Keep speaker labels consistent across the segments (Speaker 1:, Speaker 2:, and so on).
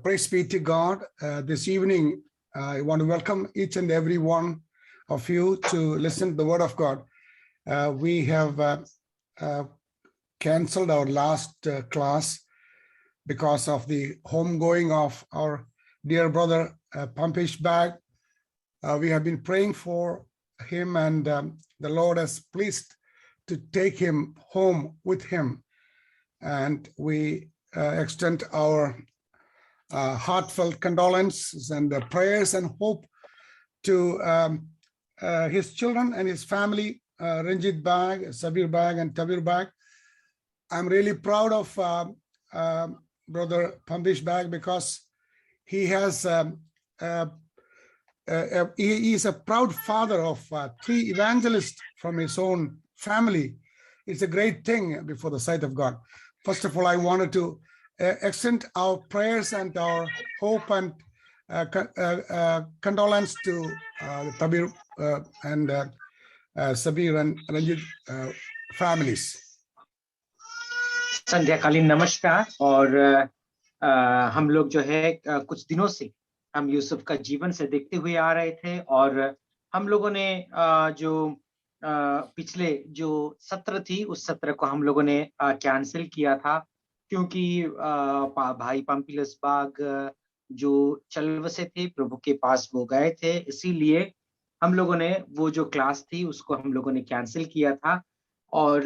Speaker 1: Praise be to God. This evening, I want to welcome each and every one of you to listen to the Word of God. We have canceled our last class because of the homegoing of our dear brother Pampish Bag. We have been praying for him, and the Lord has pleased to take him home with him. And we extend our heartfelt condolences and prayers and hope to his children and his family, Ranjit Bag, Sabir Bag, and Tabir Bag. I'm really proud of Brother Pampish Bag because he has he is a proud father of 3 evangelists from his own family. It's a great thing before the sight of God. First of all, I wanted to extend our prayers and our hope and condolence to Tabir and Sabir and Ranjit families.
Speaker 2: संध्याकालीन नमस्कार। और हम लोग जो है कुछ दिनों से हम यूसुफ का जीवन से देखते हुए आ रहे थे, और हम लोगों ने जो पिछले जो सत्र थी उस सत्र को हम लोगों ने कैंसिल किया था, क्योंकि भाई पंपिलस बाग जो चलवसे थे प्रभु के पास वो गए थे, इसीलिए हम लोगों ने वो जो क्लास थी उसको हम लोगों ने कैंसिल किया था। और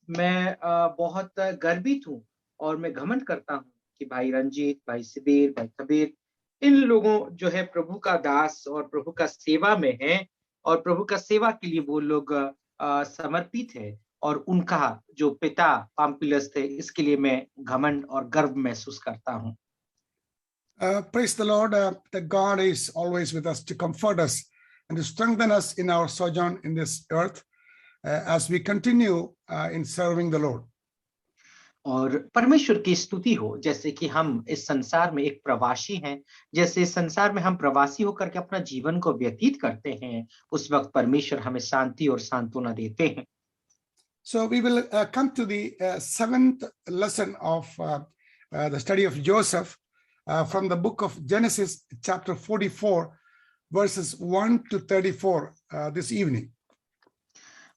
Speaker 2: मैं बहुत गर्वित हूँ और मैं घमंड करता हूँ कि भाई रंजीत, भाई सबीर, भाई कबीर, इन लोगों जो है प्रभु का दास और प्रभु का सेवा में है, और प्रभु का सेवा के लिए वो लोग समर्पित है, और उनका जो पिता पाम्पिलस थे इसके लिए मैं घमंड और गर्व महसूस करता हूँ।
Speaker 1: Praise the Lord, that God is always with us to comfort us and to strengthen us in our sojourn in this earth as we continue in serving the Lord.
Speaker 2: और परमेश्वर की स्तुति हो, जैसे कि हम इस संसार में एक प्रवासी हैं, जैसे इस संसार में हम प्रवासी होकर के अपना जीवन को व्यतीत करते हैं, उस वक्त परमेश्वर हमें शांति और सांत्वना देते हैं।
Speaker 1: So we will come to the 7th lesson of the study of Joseph from the book of Genesis, chapter 44, verses 1 to 34 this evening.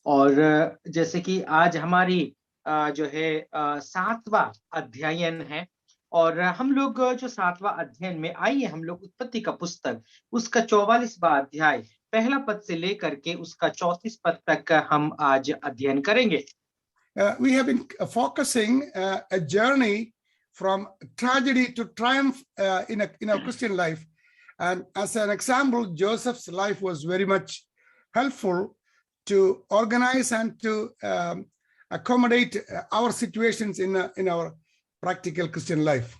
Speaker 2: और जैसे कि आज हमारी जो है 7वां अध्ययन है, और हम लोग जो 7वां अध्ययन में आइए हम लोग उत्पत्ति का पुस्तक उसका 44वां अध्याय पहला पद से लेकर के उसका 34 पद तक हम आज अध्ययन करेंगे।
Speaker 1: We have been focusing a journey from tragedy to triumph in our Christian life, and as an example, Joseph's life was very much helpful to organize and to accommodate our situations in our practical Christian life.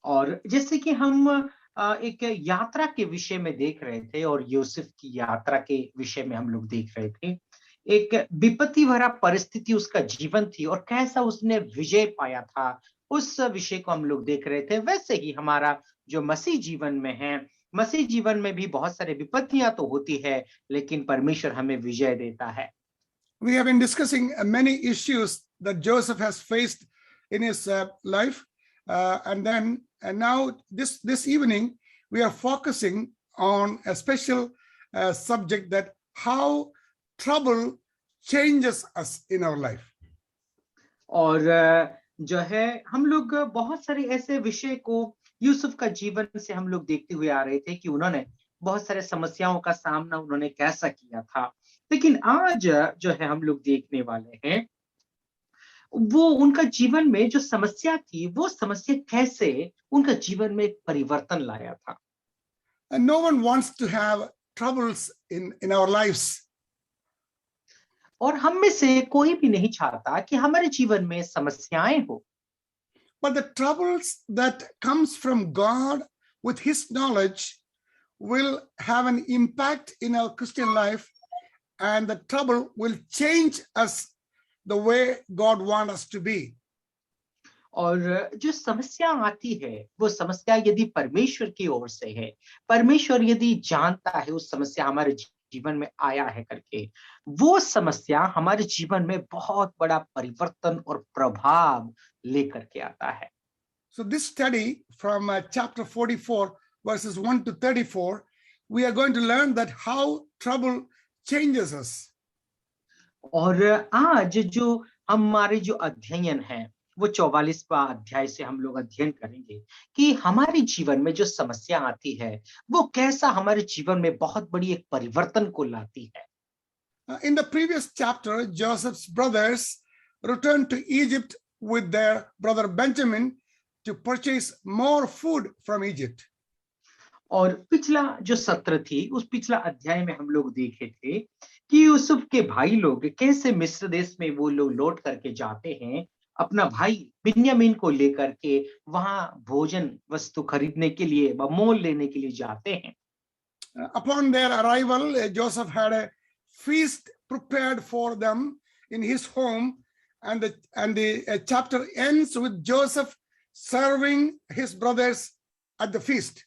Speaker 2: और जैसे कि हम एक यात्रा के विषय में देख रहे थे, और यूसुफ की यात्रा के विषय में हम लोग देख रहे थे, एक विपत्ति भरा परिस्थिति उसका जीवन थी और कैसा उसने विजय पाया था, उस विषय को हम लोग देख रहे थे। वैसे ही हमारा जो मसीह जीवन में है, मसीह जीवन में भी बहुत सारे विपत्तियां तो होती है, लेकिन परमेश्वर हमें विजय देता है।
Speaker 1: We have been discussing many issues that Joseph has faced in his life, and now this evening we are focusing on a special subject, that how trouble changes us in our life.
Speaker 2: और जो है हम लोग बहुत सारे ऐसे विषय को यूसुफ का जीवन से हम लोग देखते हुए आ रहे थे कि उन्होंने बहुत सारे समस्याओं का सामना उन्होंने कैसा किया था, लेकिन आज जो है हम लोग देखने वाले हैं वो उनका जीवन में जो समस्या थी, वो समस्या कैसे उनका जीवन में एक परिवर्तन लाया था।
Speaker 1: And no one wants to have troubles in our lives.
Speaker 2: और हम में से कोई भी नहीं चाहता कि हमारे जीवन में समस्याएं हो।
Speaker 1: But the troubles that comes from God with his knowledge will have an impact in our Christian life, and the trouble will change us the way God wants us to be.
Speaker 2: और जो समस्या आती है वो समस्या यदि परमेश्वर की ओर से है, परमेश्वर यदि जानता है उस समस्या हमारे जीवन में आया है करके, वो समस्या हमारे जीवन में बहुत बड़ा परिवर्तन और प्रभाव लेकर के आता है।
Speaker 1: So this study from chapter 44, verses 1 to 34, we are going to learn that how trouble changes us.
Speaker 2: और आज जो हमारे जो अध्ययन है वो 44वां अध्याय से हम लोग अध्ययन करेंगे कि हमारे जीवन में जो समस्या आती है वो कैसा हमारे जीवन में बहुत बड़ी एक परिवर्तन को लाती है।
Speaker 1: In the previous chapter, Joseph's brothers returned to Egypt with their brother Benjamin to purchase more food from Egypt.
Speaker 2: और पिछला जो सत्र थी उस पिछला अध्याय में हम लोग देखे थे कि यूसुफ के भाई लोग कैसे मिस्र देश में वो लोग लौट करके जाते हैं अपना भाई बिन्यामीन को लेकर के वहां भोजन वस्तु खरीदने के लिए व मोल लेने के लिए जाते हैं।
Speaker 1: Upon their arrival, Joseph had a feast prepared for them in his home, and the chapter ends with Joseph serving his brothers at the feast.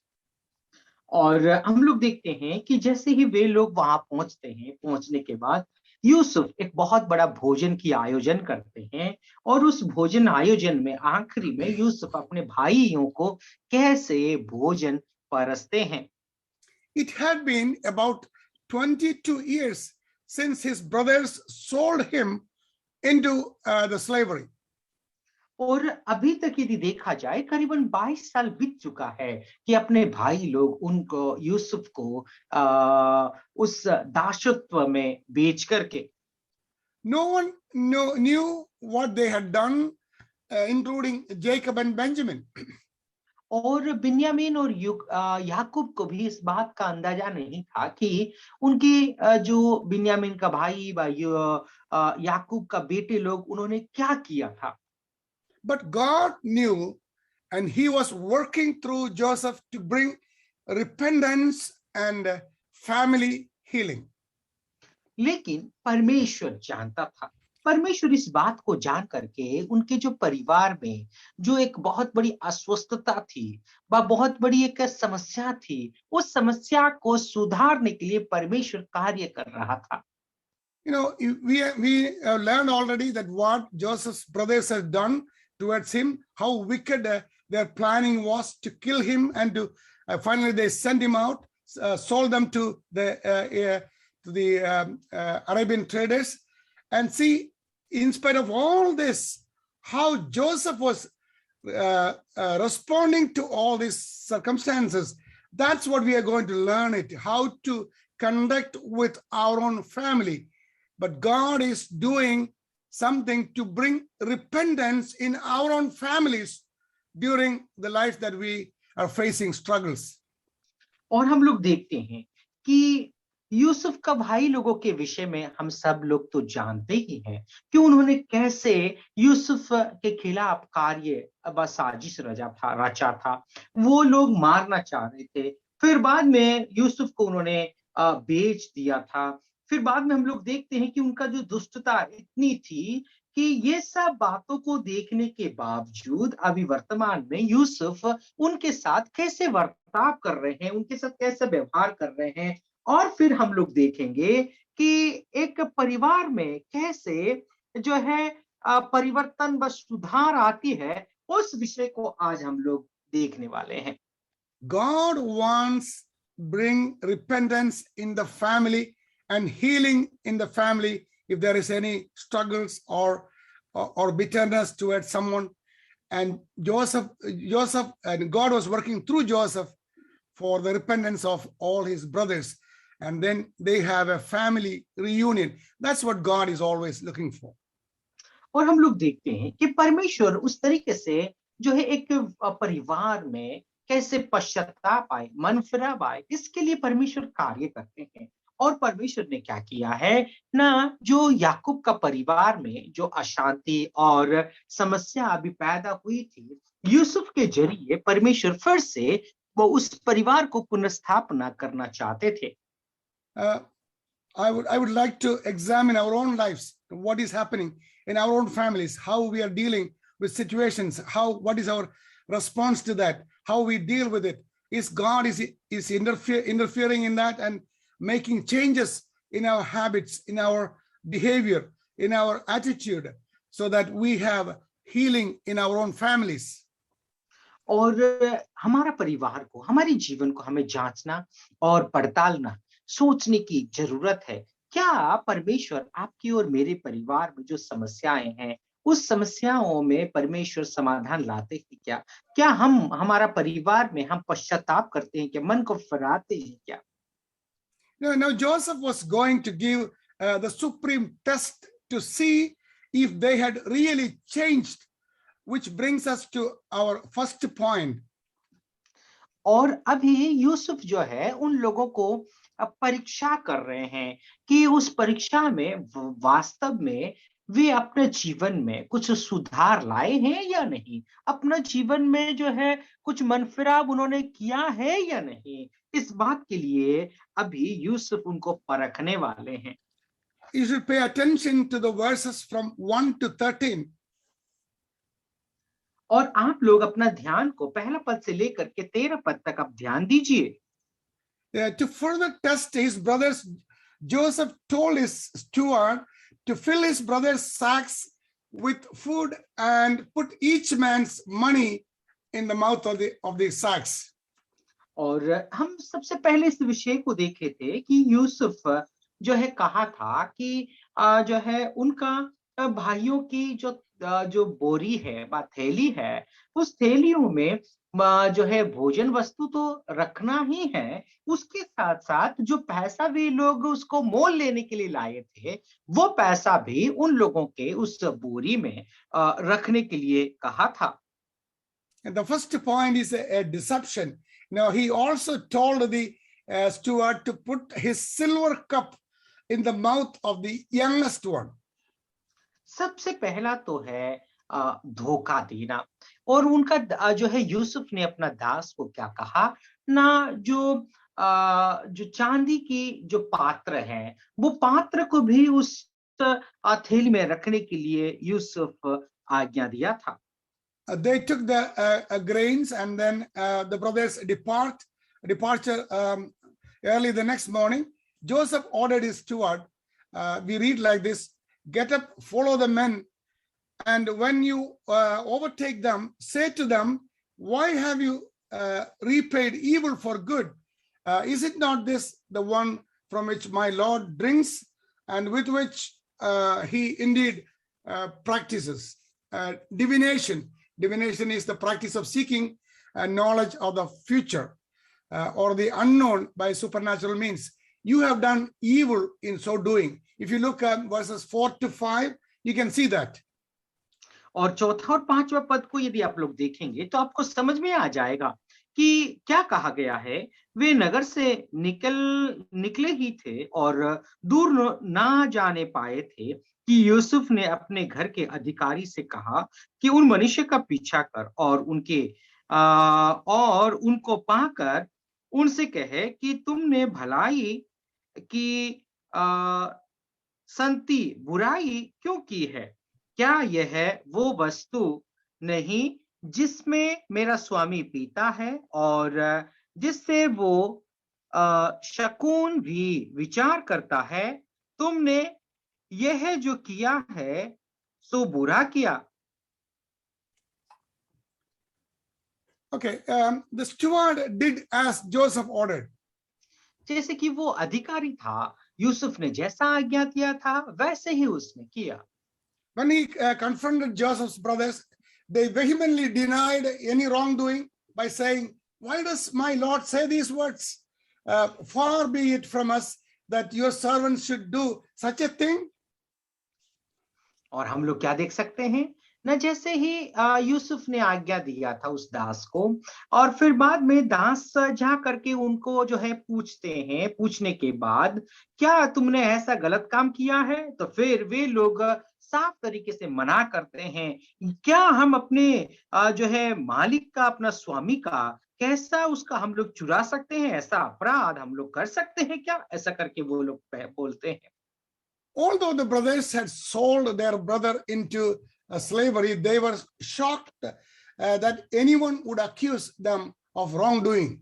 Speaker 2: और हम लोग देखते हैं कि जैसे ही वे लोग वहां पहुंचते हैं पहुंचने के बाद यूसुफ एक बहुत बड़ा भोजन की आयोजन करते हैं और उस भोजन आयोजन में आखिरी में यूसुफ अपने भाइयों को कैसे भोजन परसते हैं।
Speaker 1: It had been about 22 years since his brothers sold him into the slavery.
Speaker 2: और अभी तक यदि देखा जाए करीबन 22 साल बीत चुका है कि अपने भाई लोग उनको यूसुफ को उस दासत्व में बेच करके।
Speaker 1: No one knew what they had done, including Jacob and Benjamin.
Speaker 2: और बिन्यामीन और याकूब को भी इस बात का अंदाजा नहीं था कि उनकी जो बिन्यामीन का भाई व याकूब का बेटे लोग उन्होंने क्या किया था।
Speaker 1: But God knew, and he was working through Joseph to bring repentance and family healing.
Speaker 2: लेकिन परमेश्वर जानता था, परमेश्वर इस बात को जान करके उनके जो परिवार में जो एक बहुत बड़ी अस्वस्थता थी व बहुत बड़ी एक समस्या थी उस समस्या को सुधारने के लिए परमेश्वर कार्य कर रहा था।
Speaker 1: You know, we learned already that what Joseph's brothers had done towards him, how wicked their planning was to kill him, and to finally they sent him out, sold them to the Arabian traders. And see, in spite of all this, how Joseph was responding to all these circumstances. That's what we are going to learn it, how to conduct with our own family. But God is doing something to bring repentance in our own families during the life that we are facing struggles.
Speaker 2: और हम लोग देखते हैं कि यूसुफ का भाई लोगों के विषय में हम सब लोग तो जानते ही हैं कि उन्होंने कैसे यूसुफ के खिलाफ कार्य व साजिश रचा था। वो लोग मारना चाह रहे थे, फिर बाद में यूसुफ को उन्होंने बेच दिया था। फिर बाद में हम लोग देखते हैं कि उनका जो दुष्टता इतनी थी कि ये सब बातों को देखने के बावजूद अभी वर्तमान में यूसुफ उनके साथ कैसे बर्ताव कर रहे हैं, उनके साथ कैसे व्यवहार कर रहे हैं। और फिर हम लोग देखेंगे कि एक परिवार में कैसे जो है परिवर्तन व सुधार आती है, उस विषय को आज हम लोग देखने वाले हैं।
Speaker 1: God wants bring repentance in the family and healing in the family if there is any struggles or bitterness towards someone. And Joseph and God was working through Joseph for the repentance of all his brothers, and then they have a family reunion. That's what God is always looking for.
Speaker 2: और हम लोग देखते हैं कि परमेश्वर उस तरीके से जो है एक परिवार में कैसे पश्चाताप आए, मन फिराव आए, इसके लिए परमेश्वर कार्य करते हैं। और परमेश्वर ने क्या किया है ना, जो याकूब का परिवार में जो अशांति और समस्या अभी पैदा हुई थी, यूसुफ के जरिए परमेश्वर फिर से वो उस परिवार को पुनर्स्थापना करना चाहते थे।
Speaker 1: I would like to examine our own lives, what is happening in our own families, how we are dealing with situations, what is our response to that, how we deal with it. Is God is interfering in that and making changes in our habits, in our behavior, in our attitude, so that we have healing in our own families.
Speaker 2: और हमारा परिवार को, हमारे जीवन को हमें जांचना और पड़तालना, सोचने की जरूरत है। क्या परमेश्वर आपकी और मेरे परिवार में जो समस्याएं हैं, उस समस्याओं में परमेश्वर समाधान लाते हैं क्या? क्या हम हमारा परिवार में हम पश्चाताप करते हैं क्या? मन को फिराते हैं क्या?
Speaker 1: Now Joseph was going to give the supreme test to see if they had really changed, which brings us to our first point.
Speaker 2: और अभी यूसुफ जो है उन लोगों को परीक्षा कर रहे हैं कि उस परीक्षा में वास्तव में वे अपने जीवन में कुछ सुधार लाए हैं या नहीं, अपना जीवन में जो है कुछ मनफिराब उन्होंने किया है या नहीं। इस बात के लिए अभी यूसुफ उनको परखने वाले हैं।
Speaker 1: You should pay attention to the verses from 1 to 13.
Speaker 2: और आप लोग अपना ध्यान को पहला पद से लेकर के 13 पद तक आप ध्यान दीजिए।
Speaker 1: To further test his brothers, Joseph told his steward to fill his brothers' sacks with food and put each man's money in the mouth of the sacks.
Speaker 2: और हम सबसे पहले इस विषय को देखे थे कि यूसुफ जो है कहा था कि जो है उनका भाइयों की जो बोरी है, थैली है, उस थैलियों में जो है भोजन वस्तु तो रखना ही है, उसके साथ साथ जो पैसा भी लोग उसको मोल लेने के लिए लाए थे, वो पैसा भी उन लोगों के उस बोरी में रखने के लिए कहा था।
Speaker 1: And the first point is a deception. Now he also told the steward to put his silver cup in the mouth of the youngest one.
Speaker 2: सबसे पहला तो है धोखा देना। और उनका जो है यूसुफ ने अपना दास को क्या कहा ना, जो चांदी की जो पात्र है, वो पात्र को भी उस थैली में रखने के लिए यूसुफ आज्ञा दिया था।
Speaker 1: They took the grains, and then the brothers departure early the next morning. Joseph ordered his steward. We read like this: "Get up, follow the men, and when you overtake them, say to them, why have you repaid evil for good? Is it not this the one from which my Lord drinks, and with which he indeed practices divination?" Divination is the practice of seeking knowledge of the future or the unknown by supernatural means. You have done evil in so doing. If you look at verses 4 to 5, you can see that.
Speaker 2: और चौथा और पांचवा पद को यदि आप लोग देखेंगे तो आपको समझ में आ जाएगा कि क्या कहा गया है। वे नगर से निकले ही थे और दूर ना जाने पाए थे कि यूसुफ ने अपने घर के अधिकारी से कहा कि उन मनुष्य का पीछा कर और उनको पाकर उनसे कहे कि तुमने भलाई की संति बुराई क्यों की है? क्या यह वो वस्तु नहीं जिसमें मेरा स्वामी पीता है और जिससे वो शकुन भी विचार करता है? तुमने यह जो किया है सो बुरा किया।
Speaker 1: Okay, the steward did as Joseph ordered.
Speaker 2: जैसे कि वो अधिकारी था, यूसुफ ने जैसा आज्ञा दिया था वैसे ही उसने किया।
Speaker 1: When he confronted Joseph's brothers, they vehemently denied any wrongdoing by saying, "Why does my Lord say these words? Far be it from us that your servants should do such a thing."
Speaker 2: और हम लोग क्या देख सकते हैं न, जैसे ही यूसुफ ने आज्ञा दिया था उस दास को, और फिर बाद में दास जा करके उनको जो है पूछते हैं, पूछने के बाद क्या तुमने ऐसा गलत काम किया है, तो फिर वे लोग साफ तरीके से मना करते हैं। क्या हम अपने जो है मालिक का, अपना स्वामी का कैसा उसका हम लोग चुरा सकते हैं? ऐसा अपराध हम लोग कर सकते हैं क्या? ऐसा करके वो लोग बोलते हैं।
Speaker 1: Although the brothers had sold their brother into slavery, they were shocked that anyone would accuse them of wrongdoing.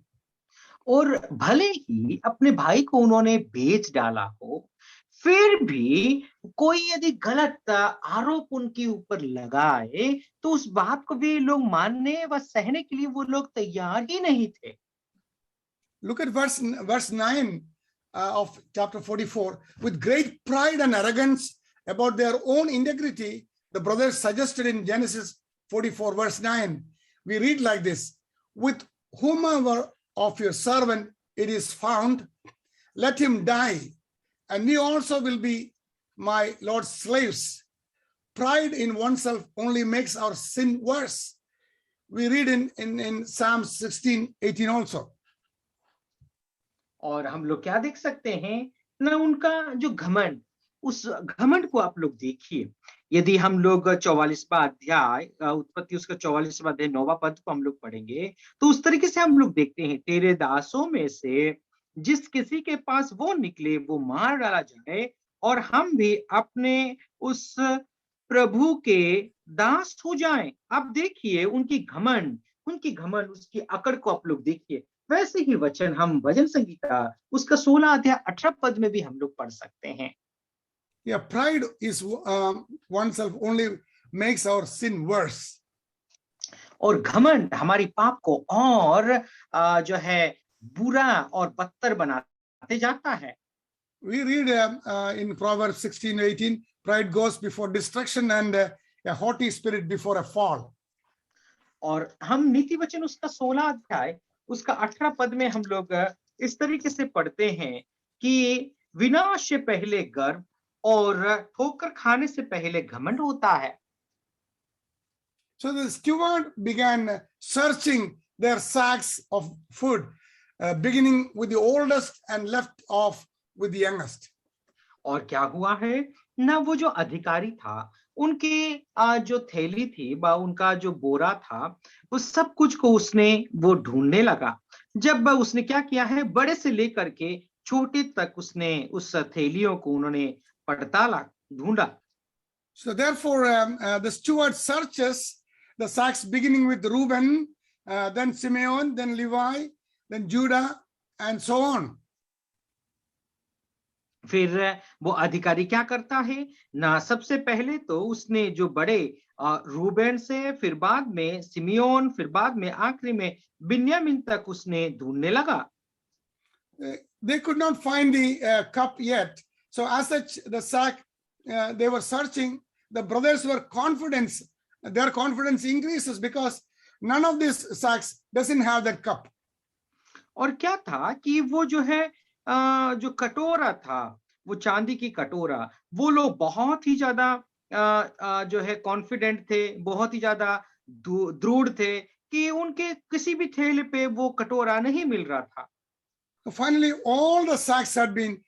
Speaker 2: और भले ही अपने भाई को उन्होंने बेच डाला हो, फिर भी कोई यदि गलत आरोप उनके ऊपर लगाए तो उस बात को भी लोग मानने व सहने के लिए वो लोग तैयार ही नहीं थे।
Speaker 1: Look at verse 9 of chapter 44. With great pride and arrogance about their own integrity, the brothers suggested in Genesis 44, verse 9, we read like this: with whomever of your servant it is found, let him die, and we also will be my Lord's slaves. Pride in oneself only makes our sin worse. We read in Psalm 16:18 also.
Speaker 2: और हम लोग क्या देख सकते हैं ना, उनका जो घमंड, उस घमंड को आप लोग देखिए। यदि हम लोग 44वां अध्याय उत्पत्ति उसका 44वां अध्याय 9वां पद को हम लोग पढ़ेंगे तो उस तरीके से हम लोग देखते हैं, तेरे दासों में से जिस किसी के पास वो निकले वो मार डाला जाए, और हम भी अपने उस प्रभु के दास हो जाएं। आप देखिए उनकी घमंड उसकी अकड़ को आप लोग देखिए। वैसे ही वचन हम भजन संगीता उसका 16 अध्याय 18 पद में भी हम लोग पढ़ सकते हैं।
Speaker 1: Yeah, pride is oneself only makes our sin worse.
Speaker 2: और घमंड हमारी पाप को और जो है बुरा और बदतर बनाते जाता है।
Speaker 1: We read in Proverbs 16:18, pride goes before destruction and a haughty spirit before a fall.
Speaker 2: और हम नीति वचन उसका 16 अध्याय उसका 18 पद में हम लोग इस तरीके से पढ़ते हैं कि विनाश से पहले गर्व और ठोकर खाने से पहले घमंड होता है।
Speaker 1: So the steward began searching their sacks of food, beginning with the oldest and left off with the youngest.
Speaker 2: और क्या हुआ है ना, वो जो अधिकारी था उनके जो थैली थी व उनका जो बोरा था, उस सब कुछ को उसने वो ढूंढने लगा। जब उसने क्या किया है, बड़े से लेकर के छोटे तक उसने उस थैलियों को उन्होंने पड़ताला ढूंढा।
Speaker 1: So therefore, the steward searches the sacks beginning with Reuben, then Simeon, then Levi, then Judah, and so on.
Speaker 2: फिर वो अधिकारी क्या करता है ना, सबसे पहले तो उसने जो बड़े रूबेन से, फिर बाद में सिमियोन, फिर बाद में आखिरी में बिन्यामीन तक उसने ढूंढने लगा।
Speaker 1: They could not find the cup yet. So as such, the sack, they were searching. The brothers were confident. Their confidence increases because none of these sacks doesn't have that cup.
Speaker 2: और क्या था कि वो जो है जो कटोरा था, वो चांदी की कटोरा, वो लोग बहुत ही ज्यादा जो है कॉन्फिडेंट थे, बहुत ही ज्यादा दृढ़ थे कि उनके किसी भी थैले पे वो कटोरा नहीं मिल रहा था।
Speaker 1: Finally, all the sacks had been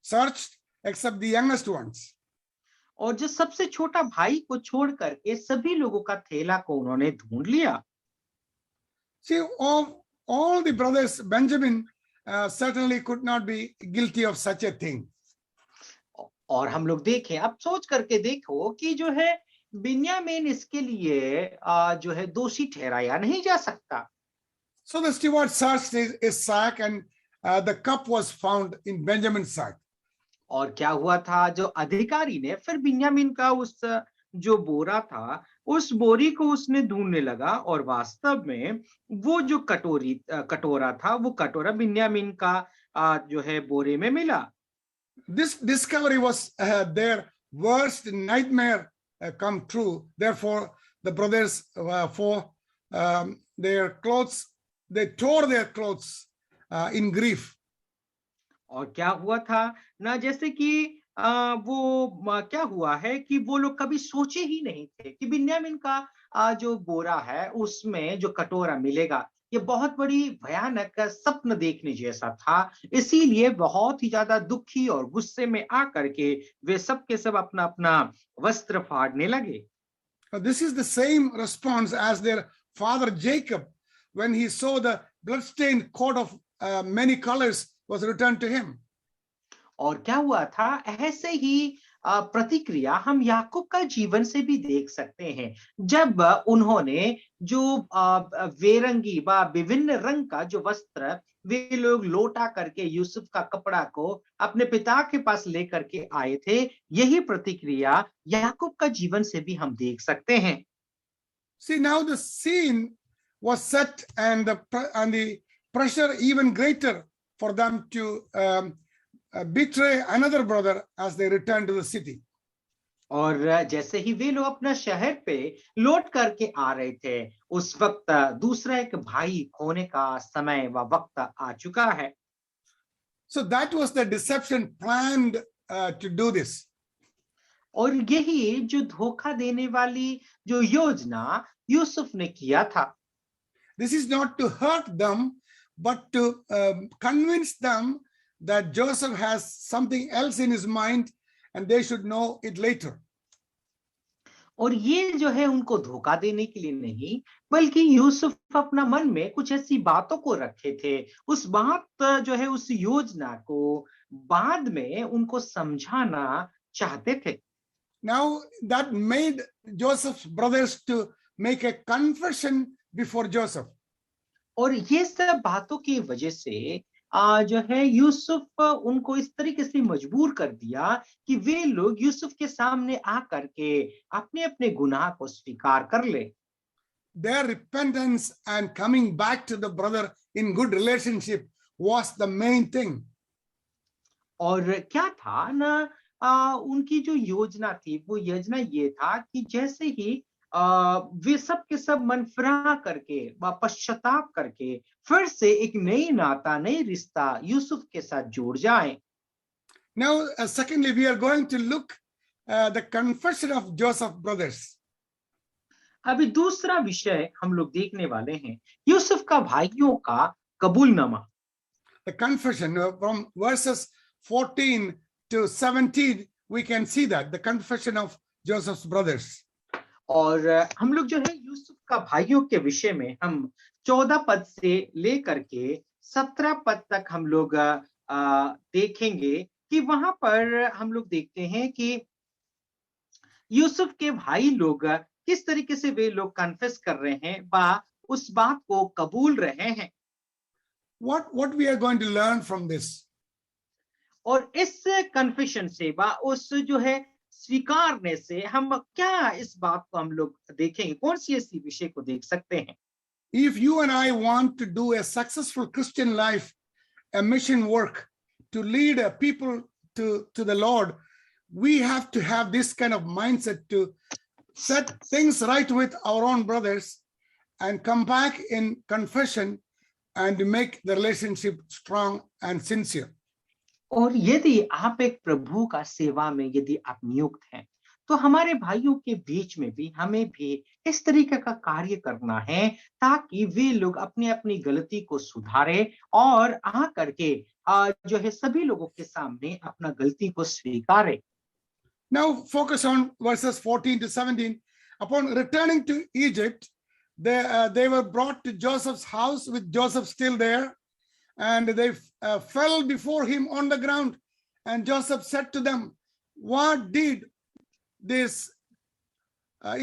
Speaker 1: searched except the youngest ones.
Speaker 2: और जो सबसे छोटा भाई को छोड़ करके सभी लोगों का थैला को उन्होंने ढूंढ लिया।
Speaker 1: See, all the brothers, Benjamin certainly could not be guilty of such a thing.
Speaker 2: और हम लोग देखें, अब सोच करके देखो कि जो है बिन्यामीन इसके लिए जो है दोषी ठहराया नहीं जा सकता।
Speaker 1: So the steward searched his sack and the cup was found in Benjamin's sack.
Speaker 2: और क्या हुआ था, जो अधिकारी ने फिर बिन्यामीन का उस जो बोरा था, उस बोरी को उसने ढूंढने लगा और वास्तव में वो जो कटोरा था, वो कटोरा बिन्यामीन का जो है बोरे में मिला।
Speaker 1: This discovery was their worst nightmare come true. Therefore, the brothers their clothes, they tore their clothes in grief.
Speaker 2: और क्या हुआ था ना, जैसे कि वो क्या हुआ है कि वो लोग कभी सोचे ही नहीं थे कि बिन्यामीन का जो बोरा है उसमें जो कटोरा मिलेगा, ये बहुत बड़ी भयानक स्वप्न देखने जैसा था। इसीलिए बहुत ही ज्यादा दुखी और गुस्से में आकर के वे सब के सब अपना अपना वस्त्र फाड़ने लगे।
Speaker 1: This is the same response as their father Jacob when he saw the bloodstained coat of many colors was returned to him.
Speaker 2: और क्या हुआ था, ऐसे ही प्रतिक्रिया हम याकूब का जीवन से भी देख सकते हैं। जब उन्होंने जो वेरंगी व विभिन्न रंग का जो वस्त्र वे लोग लोटा करके यूसुफ का कपड़ा को अपने पिता के पास लेकर के आए थे, यही प्रतिक्रिया याकूब का जीवन से भी हम देख सकते हैं।
Speaker 1: See, now the scene was set, and the pressure even greater for them to betray another brother as they return to the city.
Speaker 2: और जैसे ही वे लोग अपना शहर पे लौट करके आ रहे थे, उस वक्त दूसरा एक भाई खोने का समय व वक्त आ चुका है।
Speaker 1: So that was the deception planned to do this.
Speaker 2: और यही जो धोखा देने वाली जो योजना यूसुफ ने किया था।
Speaker 1: This is not to hurt them, but to convince them that Joseph has something else in his mind and they should know it later.
Speaker 2: और ये जो है उनको धोखा देने के लिए नहीं, बल्कि यूसुफ अपना मन में कुछ ऐसी बातों को रखे थे, उस बात जो है उस योजना को बाद में उनको समझाना चाहते थे।
Speaker 1: Now that made Joseph's brothers to make a confession before Joseph.
Speaker 2: और ये सब बातों की वजह से जो है यूसुफ उनको इस तरीके से मजबूर कर दिया कि वे लोग यूसुफ के सामने आकर के अपने अपने गुनाह को स्वीकार कर ले।
Speaker 1: Their repentance and coming back to the brother in good relationship was the main thing.
Speaker 2: और क्या था ना, उनकी जो योजना थी वो योजना ये था कि जैसे ही वे सब के सब मन फिरा करके व पश्चाताप करके फिर से एक नई नाता नई रिश्ता यूसुफ के साथ जुड़ जाए।
Speaker 1: Now, secondly, we are going to look the confession of Joseph's brothers.
Speaker 2: अभी दूसरा विषय हम लोग देखने वाले हैं यूसुफ का भाइयों का कबूलनामा।
Speaker 1: The confession from verses 14 to 17, we can see that the confession of Joseph's brothers.
Speaker 2: और हम लोग जो है यूसुफ का भाइयों के विषय में हम 14 पद से लेकर के 17 पद तक हम लोग देखेंगे कि वहां पर हम लोग देखते हैं कि यूसुफ के भाई लोग किस तरीके से वे लोग कन्फेस कर रहे हैं व उस बात को कबूल रहे हैं।
Speaker 1: What we are going to learn from this?
Speaker 2: और इस कन्फेशन से व उस जो है स्वीकारने से हम क्या इस बात को हम लोग देखेंगे, कौन सी ऐसी विषय को देख सकते हैं।
Speaker 1: If you and I want to do a successful Christian life, a mission work, to lead people to the Lord, we have to have this kind of mindset to set things right with our own brothers and come back in confession and make the relationship strong and sincere.
Speaker 2: और यदि आप एक प्रभु का सेवा में यदि आप नियुक्त हैं, तो हमारे भाइयों के बीच में भी हमें भी इस तरीके का कार्य करना है ताकि वे लोग अपनी अपनी गलती को सुधारे और आ करके जो है सभी लोगों के सामने अपना गलती को स्वीकारे।
Speaker 1: Now focus on verses 14 to 17. Upon returning to Egypt, they were brought to Joseph's house with Joseph still there, and they fell before him on the ground. And Joseph said to them, "What did this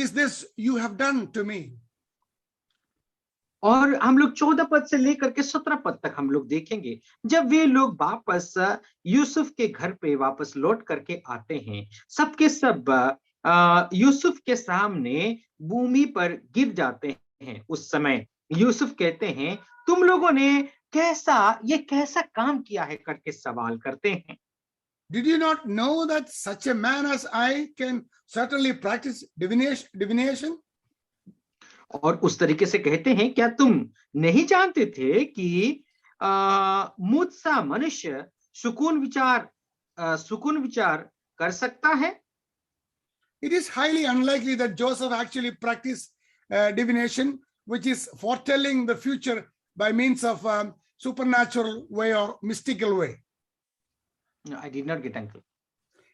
Speaker 1: is this you have done to me?"
Speaker 2: और हम लोग 14 पद से लेकर के 17 पद तक हम लोग देखेंगे। जब वे लोग वापस यूसुफ के घर पे वापस लौट करके आते हैं, सबके सब यूसुफ के सामने भूमि पर गिर जाते हैं। उस समय यूसुफ कहते हैं, तुम लोगों ने कैसा काम किया है करके सवाल करते हैं।
Speaker 1: Did you not know that such a man as I can certainly practice divination?
Speaker 2: और उस तरीके से कहते हैं, क्या तुम नहीं जानते थे कि मुझसा मनुष्य सुकून विचार कर सकता है?
Speaker 1: It is highly unlikely that Joseph actually practiced divination, which is foretelling the future by means of supernatural way or mystical way.
Speaker 2: No, I did not get uncle.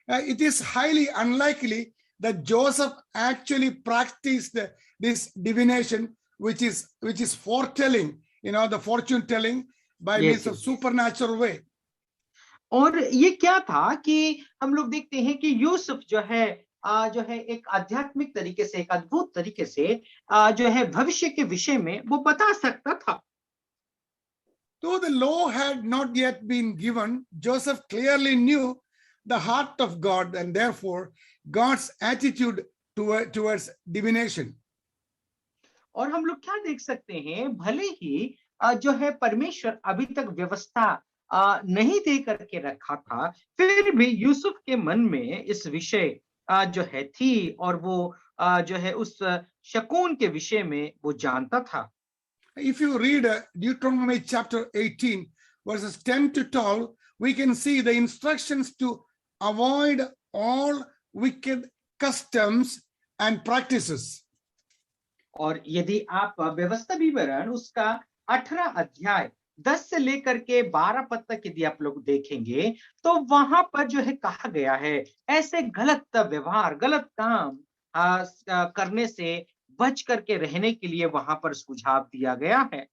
Speaker 1: It is highly unlikely that Joseph actually practiced this divination, which is foretelling, the fortune telling by means of supernatural way.
Speaker 2: और ये क्या था कि हम लोग देखते हैं कि यूसुफ जो है एक आध्यात्मिक तरीके से, एक अद्भुत तरीके से जो है भविष्य के विषय में वो बता सकता था।
Speaker 1: Though the law had not yet been given, Joseph clearly knew the heart of God and therefore God's attitude towards divination.
Speaker 2: और हम लोग क्या देख सकते हैं, भले ही जो है परमेश्वर अभी तक व्यवस्था नहीं दे करके रखा था, फिर भी यूसुफ के मन में इस विषय जो है थी, और वो जो है उस शकुन के विषय में वो जानता था।
Speaker 1: If you read Deuteronomy chapter 18, verses 10 to 12, we can see the instructions to avoid all wicked customs and practices.
Speaker 2: और यदि आप व्यवस्था विवरण उसका 18 अध्याय 10 से लेकर के 12 पद तक यदि आप लोग देखेंगे, तो वहां पर जो है कहा गया है, ऐसे गलत व्यवहार, गलत काम करने से बच करके रहने के लिए वहां पर सुझाव दिया गया है।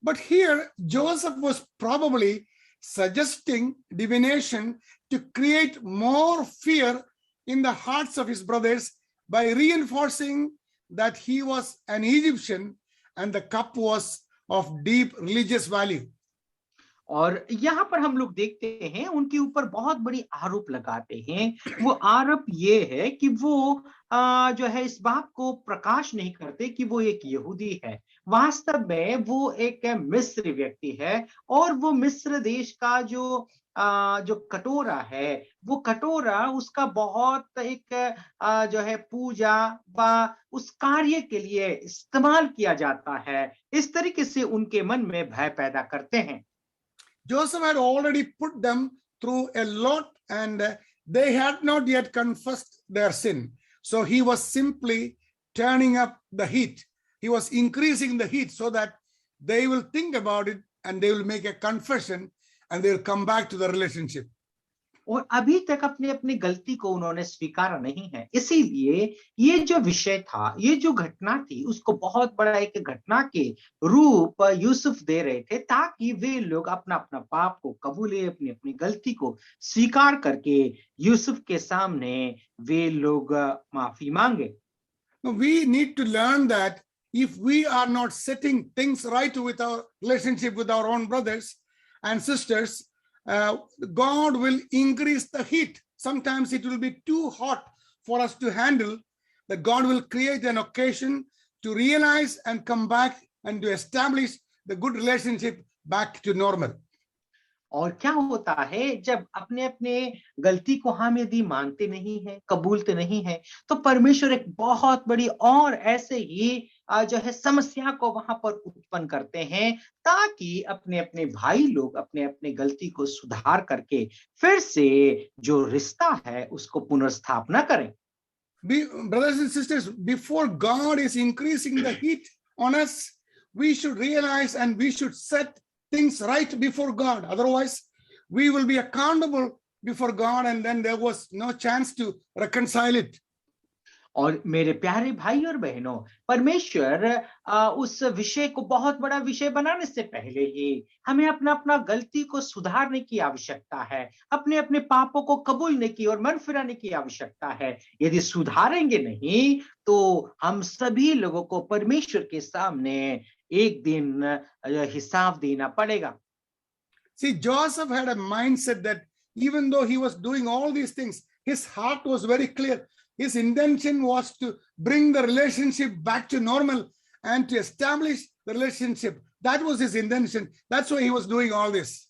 Speaker 1: But here, Joseph was probably suggesting divination to create more fear in the hearts of his brothers by reinforcing that he was an Egyptian and the cup was of deep religious value.
Speaker 2: और यहाँ पर हम लोग देखते हैं उनके ऊपर बहुत बड़ी आरोप लगाते हैं। वो आरोप ये है कि वो जो है इस बात को प्रकाश नहीं करते कि वो एक यहूदी है। वास्तव में वो एक मिस्र व्यक्ति है, और वो मिस्र देश का जो कटोरा है, वो कटोरा उसका बहुत एक जो है पूजा व उस कार्य के लिए इस्तेमाल किया जाता है। इस तरीके से उनके मन में भय पैदा करते हैं।
Speaker 1: Joseph had already put them through a lot and they had not yet confessed their sin. So he was simply turning up the heat. He was increasing the heat so that they will think about it and they will make a confession and they will come back to the relationship.
Speaker 2: और अभी तक अपनी अपनी गलती को उन्होंने स्वीकारा नहीं है, इसीलिए ये जो विषय था, ये जो घटना थी, उसको बहुत बड़ा एक घटना के रूप यूसुफ दे रहे थे, ताकि वे लोग अपना अपना पाप को कबूले, अपनी अपनी गलती को स्वीकार करके यूसुफ के सामने वे लोग माफी मांगे।
Speaker 1: We need to learn that if we are not setting things right with our relationship with our own brothers and sisters, God will increase the heat. Sometimes it will be too hot for us to handle, that God will create an occasion to realize and come back and to establish the good relationship back to normal.
Speaker 2: और क्या होता है, जब अपने अपने गलती को हम यदि मानते नहीं है, कबूलते नहीं है, तो परमेश्वर एक बहुत बड़ी और ऐसे ही जो है समस्या को वहां पर उत्पन्न करते हैं, ताकि अपने अपने भाई लोग अपने अपने गलती को सुधार करके फिर से जो रिश्ता है उसको पुनर्स्थापना करें।
Speaker 1: Brothers and sisters, before God is increasing the heat on us, we should realize and we should set things right before God. Otherwise, we will be accountable before God and then there was no chance to reconcile it.
Speaker 2: और मेरे प्यारे भाई और बहनों, परमेश्वर उस विषय को बहुत बड़ा विषय बनाने से पहले ही हमें अपना अपना गलती को सुधारने की आवश्यकता है, अपने अपने पापों को कबूलने की और मन फिराने की आवश्यकता है। यदि सुधारेंगे नहीं तो हम सभी लोगों को परमेश्वर के सामने एक दिन हिसाब देना पड़ेगा।
Speaker 1: See, Joseph had a mindset that even though he was doing all these things, his heart was very clear. His intention was to bring the relationship back to normal and to establish the relationship. That was his intention. That's why he was doing all this.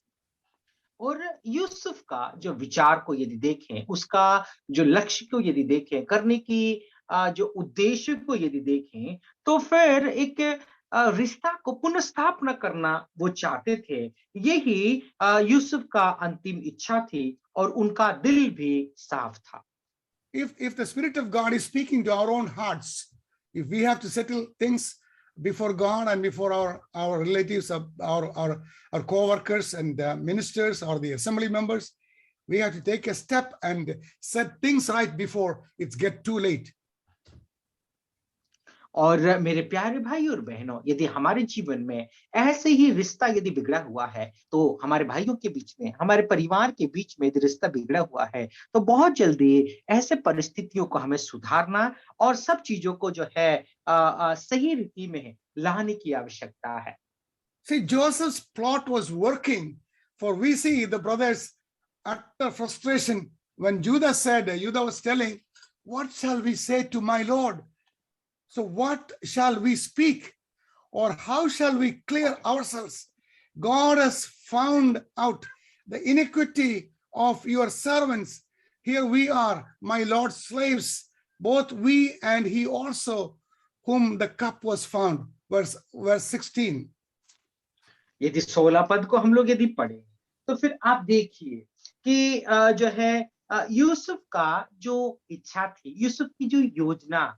Speaker 2: और यूसुफ का जो विचार को यदि देखें, उसका जो लक्ष्य को यदि देखें, करने की जो उद्देश्य को यदि देखें, तो फिर एक रिश्ता को पुनर्स्थापना करना वो चाहते थे। यही यूसुफ का अंतिम इच्छा थी और उनका दिल भी साफ था।
Speaker 1: If the Spirit of God is speaking to our own hearts, if we have to settle things before God and before our relatives, our co-workers and ministers or the assembly members, we have to take a step and set things right before it's get too late.
Speaker 2: और मेरे प्यारे भाई और बहनों, यदि हमारे जीवन में ऐसे ही रिश्ता यदि बिगड़ा हुआ है, तो हमारे भाइयों के बीच में, हमारे परिवार के बीच में यदि रिश्ता बिगड़ा हुआ है, तो बहुत जल्दी ऐसे परिस्थितियों को हमें सुधारना और सब चीजों को जो है सही रीति में लाने की आवश्यकता है।
Speaker 1: See, Joseph's plot was working, for we see the brothers utter frustration when Judah was telling, what shall we say to my Lord? So what shall we speak? Or how shall we clear ourselves? God has found out the iniquity of your servants. Here we are, my Lord's slaves, both we and he also, whom the cup was found. Verse 16.
Speaker 2: यदि 16 पद को हम लोग यदि पढ़े, तो फिर आप देखिए कि जो है यूसुफ का जो इच्छा थी, यूसुफ की जो योजना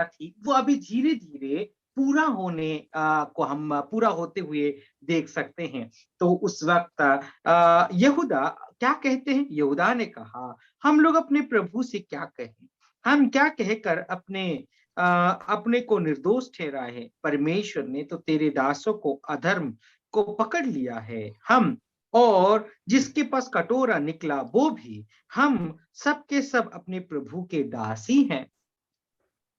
Speaker 2: थी, वो अभी धीरे धीरे पूरा पूरा होते हुए देख सकते हैं। तो उस वक्त यहूदा क्या कहते हैं? यहूदा ने कहा, हम लोग अपने प्रभु से क्या कहें? हम क्या कहकर अपने को निर्दोष ठहराए? परमेश्वर ने तो तेरे दासों को अधर्म को पकड़ लिया है, हम और जिसके पास कटोरा निकला वो भी, हम सब के सब अपने प्रभु के दास ही हैं।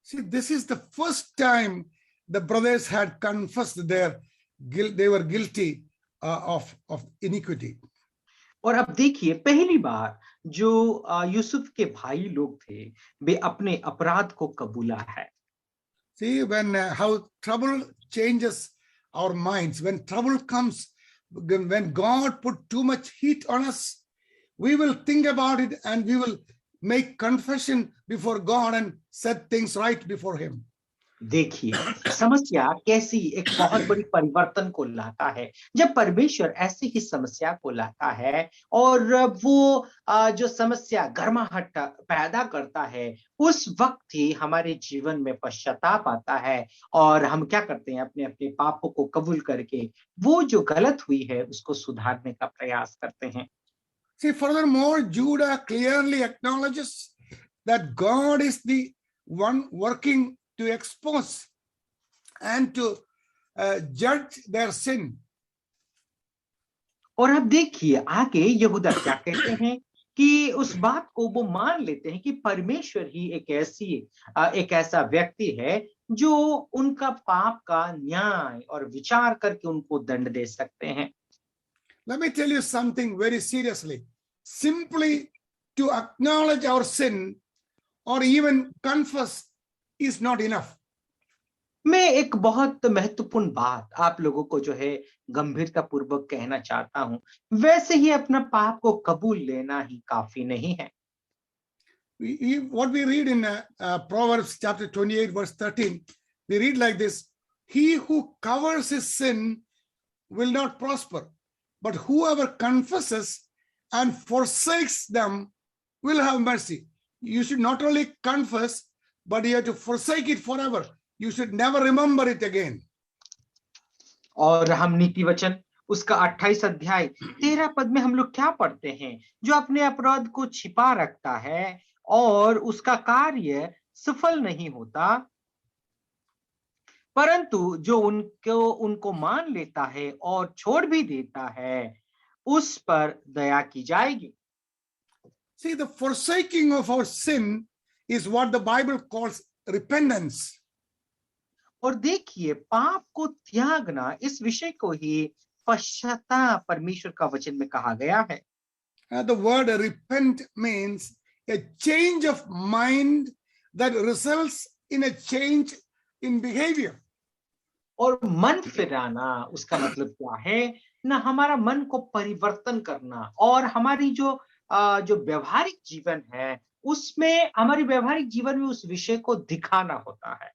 Speaker 1: See, this is the first time the brothers had confessed their guilt. They were guilty of iniquity.
Speaker 2: और अब देखिए, पहली बार जो यूसुफ के भाई लोग थे, वे अपने अपराध को कबूला है।
Speaker 1: See, when how trouble changes our minds, when trouble comes, when God put too much heat on us, we will think about it and we will make confession before God and set things right before him.
Speaker 2: देखिए, समस्या कैसी एक बहुत बड़ी परिवर्तन को लाता है जब परमेश्वर ऐसी ही समस्या को लाता है, और वो जो समस्या गर्माहट पैदा करता है, उस वक्त ही हमारे जीवन में पश्चाताप आता है और हम क्या करते हैं? अपने अपने पापों को कबूल करके वो जो गलत हुई है उसको सुधारने का प्रयास करते हैं।
Speaker 1: See, furthermore, Judah clearly acknowledges that God is the one working to expose and to judge their sin.
Speaker 2: और अब देखिए आगे यहूदा क्या कहते हैं कि उस बात को वो मान लेते हैं कि परमेश्वर ही एक ऐसा व्यक्ति है जो उनका पाप का न्याय और विचार करके उनको दंड दे सकते हैं।
Speaker 1: Let me tell you something very seriously. Simply to acknowledge our sin or even confess is not enough.
Speaker 2: मैं एक बहुत महत्वपूर्ण बात आप लोगों को जो है गंभीरता पूर्वक कहना चाहता हूं, वैसे ही अपना पाप को कबूल लेना ही काफी नहीं है।
Speaker 1: What we read in Proverbs chapter 28 verse 13, we read like this: he who covers his sin will not prosper, but whoever confesses and forsakes them will have mercy. You should not only confess, but you have to forsake it forever. You should never remember it again.
Speaker 2: और हम नीति वचन उसका 28 अध्याय 13 पद में हम लोग क्या पढ़ते हैं? जो अपने अपराध को छिपा रखता है और उसका कार्य सफल नहीं होता, परंतु जो उनको मान लेता है और छोड़ भी देता है, उस पर दया की जाएगी।
Speaker 1: See, the forsaking of our sin is what the Bible calls repentance.
Speaker 2: और देखिए, पाप को त्यागना, इस विषय को ही पश्चाताप परमेश्वर का वचन में कहा गया है।
Speaker 1: The word repent means a change of mind that results in a change in behavior.
Speaker 2: और मन फिराना उसका मतलब क्या है? ना हमारा मन को परिवर्तन करना और हमारी जो व्यवहारिक जीवन है उसमें, हमारी व्यवहारिक जीवन में उस विषय को दिखाना होता है।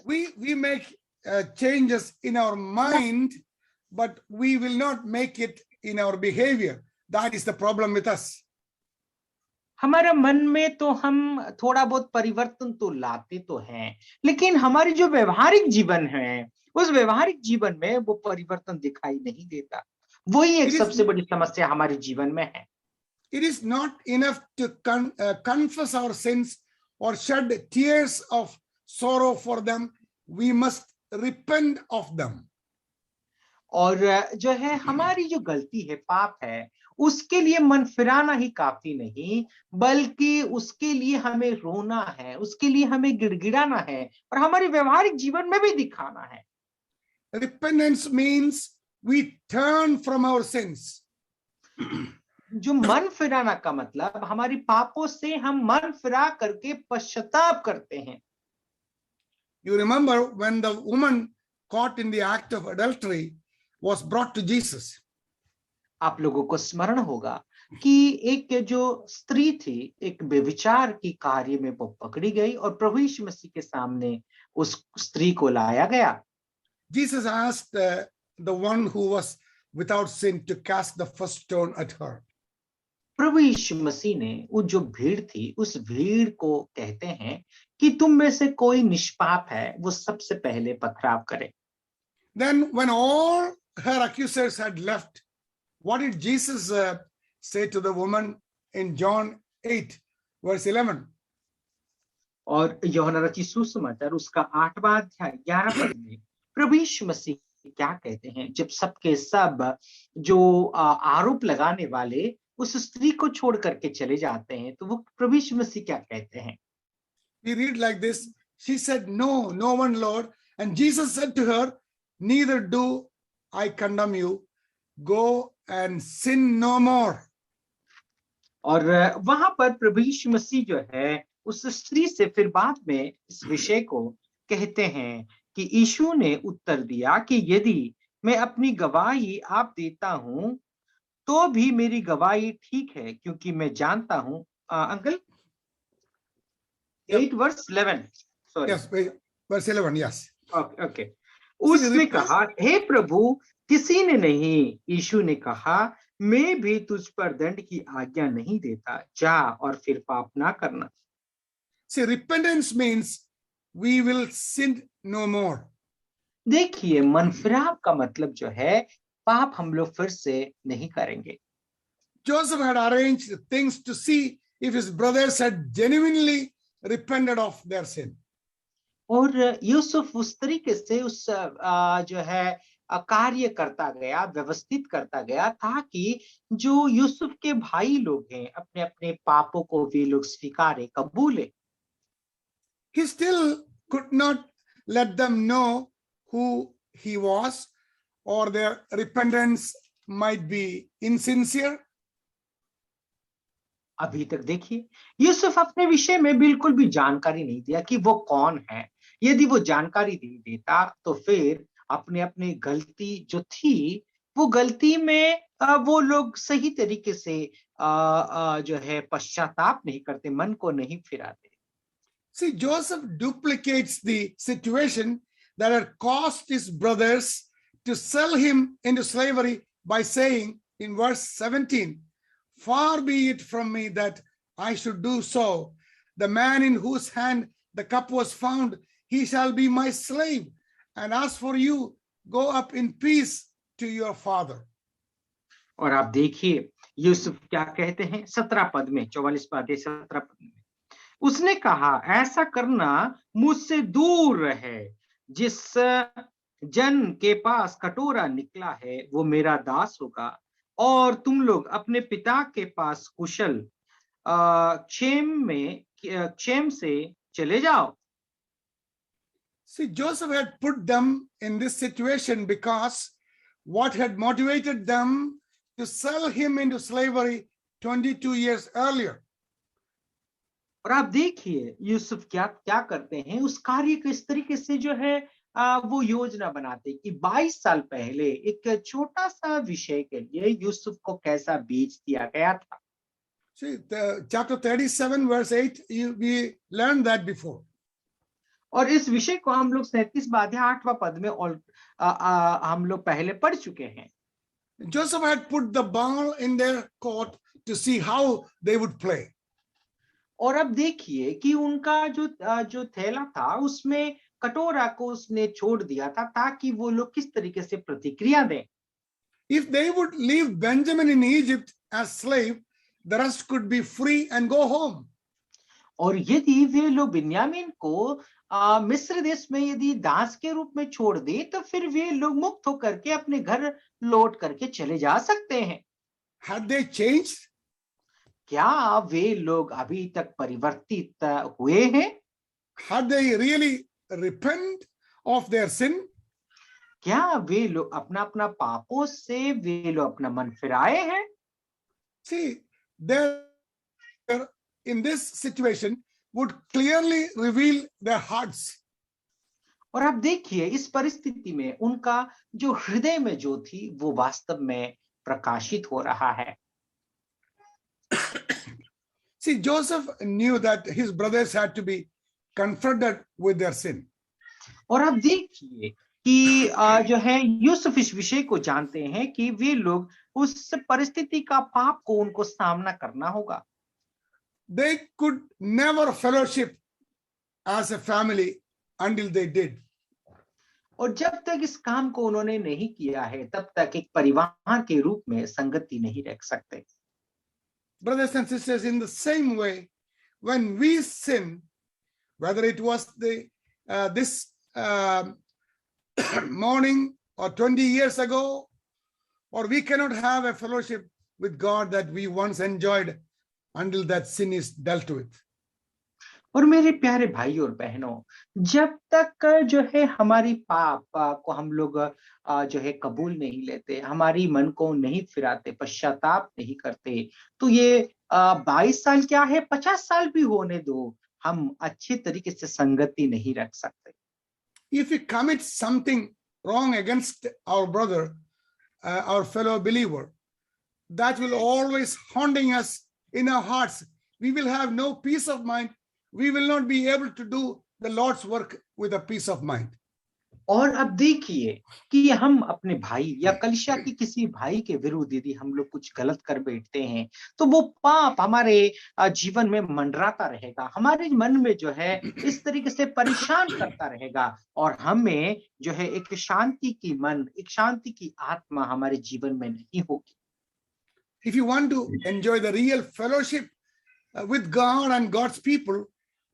Speaker 1: We make changes in our mind, but we will not make it in our behavior. That is the problem with us.
Speaker 2: हमारे मन में तो हम थोड़ा बहुत परिवर्तन तो लाते तो हैं, लेकिन हमारी जो व्यवहारिक जीवन है उस व्यवहारिक जीवन में वो परिवर्तन दिखाई नहीं देता। वही एक सबसे बड़ी समस्या हमारे जीवन में है।
Speaker 1: It is not enough to confess our sins or shed tears of sorrow for them. We must repent of them.
Speaker 2: और जो है हमारी जो गलती है, पाप है, उसके लिए मन फिराना ही काफी नहीं, बल्कि उसके लिए हमें रोना है, उसके लिए हमें गिड़गिड़ाना है और हमारे व्यवहारिक जीवन में भी दिखाना है।
Speaker 1: Repentance means we turn from our sins.
Speaker 2: जो मन फिराना का मतलब हमारी पापों से हम मन फिरा करके पश्चाताप करते हैं।
Speaker 1: You remember when the woman caught in the act of adultery was brought to Jesus.
Speaker 2: आप लोगों को स्मरण होगा कि एक जो स्त्री थी, एक व्यभिचार की कार्य में वो पकड़ी गई और प्रभु यीशु मसीह के सामने उस स्त्री को लाया गया।
Speaker 1: Jesus asked the one who was without sin to cast the first stone at her.
Speaker 2: प्रभु यीशु मसीह ने वो जो भीड़ थी, उस भीड़ को कहते हैं कि तुम में से कोई निष्पाप है, वो सबसे पहले पथराव करे।
Speaker 1: Then when all her accusers had left, what did Jesus say to the woman in John 8 verse 11?
Speaker 2: और यूहन्ना रचित सुसमाचार उसका 8वां अध्याय 11 पद में प्रभु यीशु मसीह क्या कहते हैं, जब सबके सब जो आरोप लगाने वाले उस स्त्री को छोड़ करके चले जाते हैं, तो वो प्रभु यीशु मसीह क्या कहते हैं?
Speaker 1: We read like this. She said, "No, no one, Lord." And Jesus said to her, "Neither do I condemn you. Go and sin no more."
Speaker 2: और वहां पर प्रभु यीशु मसीह जो है उस स्त्री से फिर बाद में इस विषय को कहते हैं कि यीशु ने उत्तर दिया कि यदि मैं अपनी गवाही आप देता हूं तो भी मेरी गवाही ठीक है, क्योंकि मैं जानता हूं। Uncle 8 verse 11, sorry.
Speaker 1: Yes, verse 11, yes.
Speaker 2: Okay. उसने कहा, हे प्रभु, किसी ने नहीं। यीशु ने कहा, मैं भी तुझ पर दंड की आज्ञा नहीं देता, जा और फिर पाप ना करना।
Speaker 1: See, repentance means we will sin no more.
Speaker 2: देखिए, मन फिराव का मतलब जो है पाप हम लोग फिर से नहीं करेंगे।
Speaker 1: Joseph had arranged things to see if his brothers had genuinely repented of their sin.
Speaker 2: और यूसुफ उस तरीके से उस जो है कार्य करता गया, व्यवस्थित करता गया, ताकि जो यूसुफ के भाई लोग हैं अपने अपने पापों को वे लोग स्वीकारे, कबूले।
Speaker 1: He still could not let them know who he was, or their repentance might be insincere.
Speaker 2: अभी तक देखिए, यूसुफ अपने विषय में बिल्कुल भी जानकारी नहीं दिया कि वो कौन है। यदि वो जानकारी दे देता तो फिर अपने अपने गलती जो थी, वो गलती में वो लोग सही तरीके से जो है पश्चाताप नहीं करते, मन को नहीं फिराते।
Speaker 1: See, Joseph duplicates the situation that had caused his brothers to sell him into slavery by saying in verse 17, "Far be it from me that I should do so. The man in whose hand the cup was found, he shall be my slave. And as for you, go up in peace to your father."
Speaker 2: और आप देखिए यूसुफ क्या कहते हैं 17 पद में, 44 पद 17 पद में, उसने कहा, ऐसा करना मुझसे दूर रहे। जिस जन के पास कटोरा निकला है वो मेरा दास होगा, और तुम लोग अपने पिता के पास कुशल क्षेम से चले जाओ।
Speaker 1: See, Joseph had put them in this situation because what had motivated them to sell him into slavery 22 years earlier.
Speaker 2: और आप देखिए यूसुफ क्या क्या करते हैं, उस कार्य को इस तरीके से जो है वो योजना बनाते कि 22 साल पहले एक छोटा सा विषय के लिए यूसुफ को कैसा बेच दिया गया था।
Speaker 1: See, chapter 37 verse 8, we learned that before.
Speaker 2: और इस विषय को हम लोग 37 अध्याय 8वां पद में और हम लोग पहले पढ़ चुके हैं।
Speaker 1: Joseph had put the ball in their court to see how they would play.
Speaker 2: और अब देखिए कि उनका जो थैला था उसमें कटोरा को उसने छोड़ दिया था ताकि वो लोग किस तरीके से प्रतिक्रिया दें।
Speaker 1: If they would leave Benjamin in Egypt as slave, the rest could be free and go home.
Speaker 2: और यदि वे लोग बिन्यामीन को मिस्र देश में यदि दास के रूप में छोड़ दे, तो फिर वे लोग मुक्त होकर के अपने घर लौट करके चले जा सकते हैं।
Speaker 1: Had they changed?
Speaker 2: क्या वे लोग अभी तक परिवर्तित हुए हैं?
Speaker 1: Had they really repent of their sin?
Speaker 2: क्या वे लोग अपना अपना पापों से वे लोग अपना मन फिराए हैं?
Speaker 1: See, there in this situation would clearly reveal their hearts.
Speaker 2: और आप देखिए इस परिस्थिति में उनका जो हृदय में जो थी वो वास्तव में प्रकाशित हो रहा है।
Speaker 1: See, Joseph knew that his brothers had to be confronted with their sin.
Speaker 2: और आप देखिए कि जो है यूसुफ इस विषय को जानते हैं कि वे लोग उस परिस्थिति का पाप को उनको सामना करना होगा।
Speaker 1: They could never fellowship as a family until they did.
Speaker 2: और जब तक इस काम को उन्होंने नहीं किया है तब तक एक परिवार के रूप में संगति नहीं रख सकते।
Speaker 1: Brothers and sisters, in the same way, when we sin, whether it was this morning or 20 years ago, or we cannot have a fellowship with God that we once enjoyed until that sin is dealt with.
Speaker 2: और मेरे प्यारे भाई और बहनों, जब तक जो है हमारी पाप को हम लोग जो है कबूल नहीं लेते, हमारी मन को नहीं फिराते, पश्चाताप नहीं करते, तो ये 22 साल क्या है, 50 साल भी होने दो, हम अच्छे तरीके से संगति नहीं रख सकते।
Speaker 1: If we commit something wrong against our brother, our fellow believer, that will always haunting us in our hearts. We will have no peace of mind. We will not be able to do the Lord's work with a peace of mind.
Speaker 2: और अब देखिए कि हम अपने भाई या कलीसिया की किसी भाई के विरुद्ध यदि हम लोग कुछ गलत कर बैठते हैं, तो वो पाप हमारे जीवन में मंडराता रहेगा, हमारे मन में जो है इस तरीके से परेशान करता रहेगा, और हमें जो है एक शांति की मन, एक शांति की आत्मा हमारे जीवन में नहीं होगी।
Speaker 1: If you want to enjoy the real fellowship with God and God's people,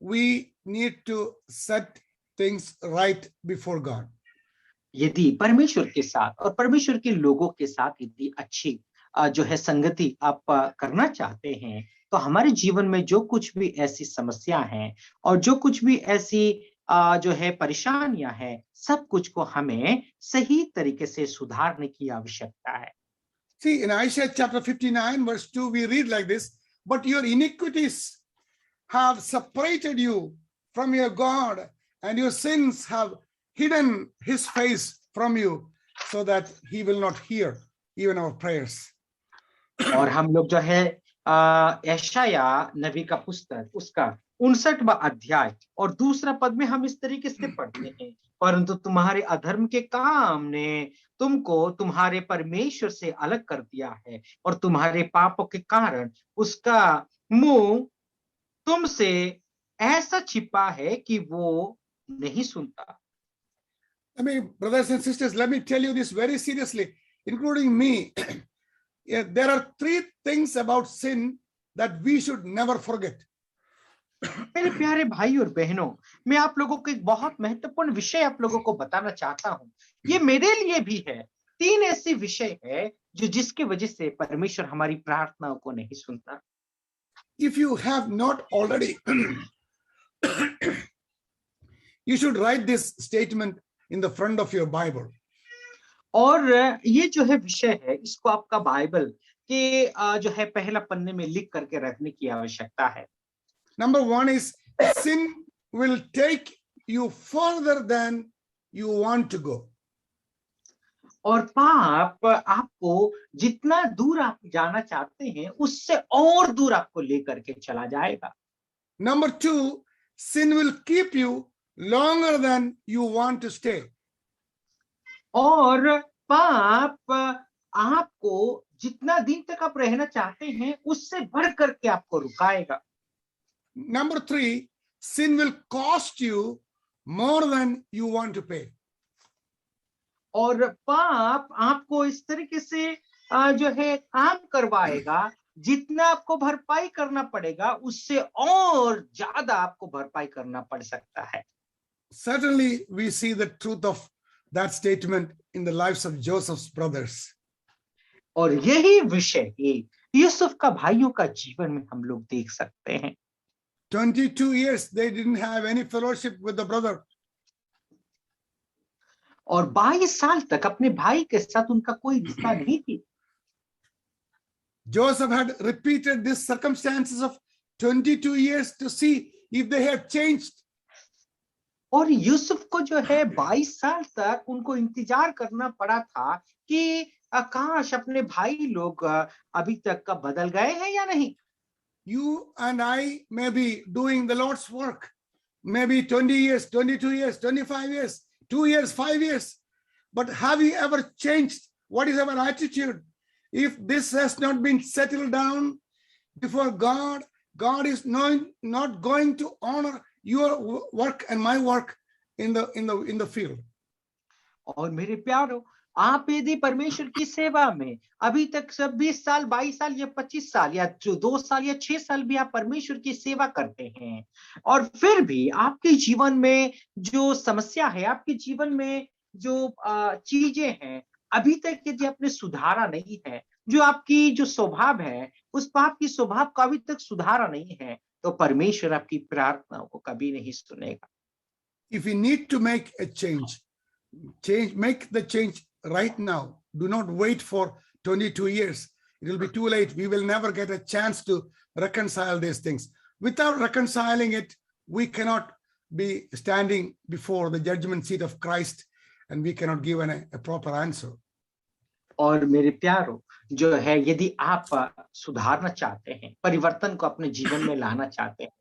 Speaker 1: we need to set things right before God.
Speaker 2: यदि परमेश्वर के साथ और परमेश्वर के लोगों के साथ यदि अच्छी जो है संगति आप करना चाहते हैं, तो हमारे जीवन में जो कुछ भी ऐसी समस्या हैं और जो कुछ भी ऐसी जो है परेशानियां हैं, सब कुछ को हमें सही तरीके से सुधारने की आवश्यकता है।
Speaker 1: See, in Isaiah chapter 59 verse 2 we read like this, but your iniquities have separated you from your God, and your sins have hidden his face from you, so that he will not hear even our prayers.
Speaker 2: और हम लोग जो है यशाया नबी का पुस्तक उसका 59वां अध्याय और दूसरा पद में हम इस तरीके से पढ़ते हैं, परंतु तुम्हारे अधर्म के काम ने तुमको तुम्हारे परमेश्वर से अलग कर दिया है, और तुम्हारे पापों के कारण उसका मुंह तुमसे ऐसा छिपा है कि वो नहीं सुनता।
Speaker 1: I mean, brothers and sisters, let me tell you this very seriously, including me. Yeah, there are three things about sin that we should never forget.
Speaker 2: मेरे प्यारे भाई और बहनों, मैं आप लोगों को एक बहुत महत्वपूर्ण विषय आप लोगों को बताना चाहता हूं। ये मेरे लिए भी है। 3 ऐसे विषय है जो जिसकी वजह से परमेश्वर हमारी प्रार्थनाओं को नहीं सुनता।
Speaker 1: If you have not already, you should write this statement in the front of your Bible.
Speaker 2: और ये जो है विषय है, इसको आपका बाइबल के जो है पहला पन्ने में लिख करके रखने की आवश्यकता है।
Speaker 1: Number 1 is sin will take you further than you want to go.
Speaker 2: और पाप आपको जितना दूर आप जाना चाहते हैं उससे और दूर आपको लेकर के चला जाएगा।
Speaker 1: Number 2, sin will keep you longer than you want to stay.
Speaker 2: और पाप आपको जितना दिन तक आप रहना चाहते हैं उससे बढ़ करके आपको रुकाएगा।
Speaker 1: Number 3, sin will cost you more than you want to pay.
Speaker 2: और पाप आपको इस तरीके से जो है काम करवाएगा जितना आपको भरपाई करना पड़ेगा उससे और ज्यादा आपको भरपाई करना पड़ सकता है।
Speaker 1: Certainly, we see the truth of that statement in the lives of Joseph's brothers.
Speaker 2: और यही विषय यूसुफ का भाइयों का जीवन में हम लोग देख सकते हैं।
Speaker 1: 22 years, they didn't have any fellowship with the brother.
Speaker 2: और 22 साल तक अपने भाई के साथ उनका कोई रिश्ता नहीं थी।
Speaker 1: Joseph had repeated these circumstances of 22 years to see if they had changed.
Speaker 2: और यूसुफ को जो है 22 साल तक उनको इंतजार करना पड़ा था कि काश अपने भाई लोग अभी तक का बदल गए हैं या नहीं।
Speaker 1: You and I may be doing the Lord's work, maybe 20 years, 22 years, 25 years, 2 years, 5 years. But have you ever changed? What is our attitude? If this has not been settled down before God, God is not going to honor your work and my work in the field.
Speaker 2: और मेरे प्यारो, आप यदि परमेश्वर की सेवा में अभी तक 20 साल, 22 साल या 25 साल या 2 साल या 6 साल भी आप परमेश्वर की सेवा करते हैं और फिर भी आपके जीवन में जो समस्या है, आपके जीवन में जो चीजें हैं, अभी तक यदि आपने सुधारा नहीं है, जो आपकी जो स्वभाव है, उस पाप की स्वभाव का अभी तक सुधारा नहीं है, तो परमेश्वर आपकी प्रार्थनाओं को कभी नहीं सुनेगा।
Speaker 1: If you need to make a change, make the change right now. Do not wait for 22 years. It will be too late. We will never get a chance to reconcile these things. Without reconciling it, we cannot be standing before the judgment seat of Christ and we cannot give a proper answer.
Speaker 2: और मेरे प्यारो, जो है यदि आप सुधारना चाहते हैं, परिवर्तन को अपने जीवन में लाना चाहते हैं,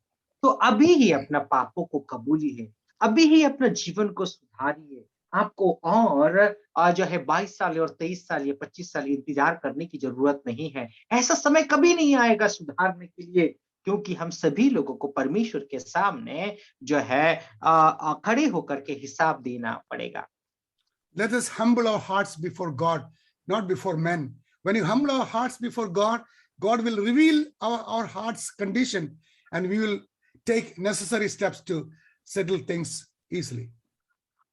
Speaker 2: तो अभी ही अपना पापों को कबूलिए, अभी ही अपना जीवन को सुधारिए। आपको और जो है 22 साल और 23 साल या 25 साल इंतजार करने की जरूरत नहीं है। ऐसा समय कभी नहीं आएगा सुधारने के लिए, क्योंकि हम सभी लोगों को परमेश्वर के सामने जो है खड़े होकर के हिसाब देना पड़ेगा।
Speaker 1: Let us humble our hearts before God, not before men. When you humble our hearts before God, God will reveal our heart's condition and we will take necessary steps to settle things easily.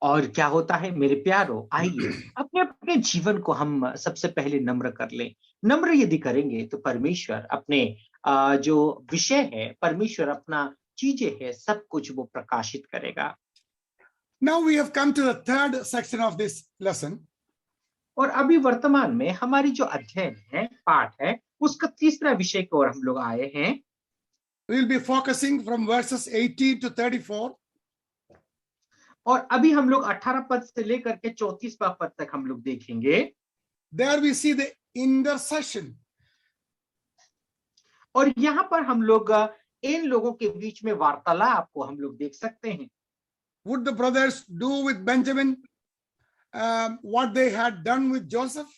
Speaker 2: और क्या होता है मेरे प्यारो, आइए अपने अपने जीवन को हम सबसे पहले नम्र कर लें। नम्र यदि करेंगे तो परमेश्वर अपने जो विषय है, परमेश्वर अपना चीजें है, सब कुछ वो प्रकाशित करेगा।
Speaker 1: Now we have come to the third section of this lesson.
Speaker 2: और अभी वर्तमान में हमारी जो अध्ययन है, पाठ है, उसका तीसरा विषय की ओर हम लोग आए हैं।
Speaker 1: We will be focusing from verses 18 to 34.
Speaker 2: और अभी हम लोग 18 पद से लेकर के 34वां पद तक हम लोग देखेंगे।
Speaker 1: There we see the intercession.
Speaker 2: और यहाँ पर हम लोग इन लोगों के बीच में वार्तालाप को हम लोग देख सकते हैं।
Speaker 1: Would the brothers do with Benjamin what they had done with Joseph?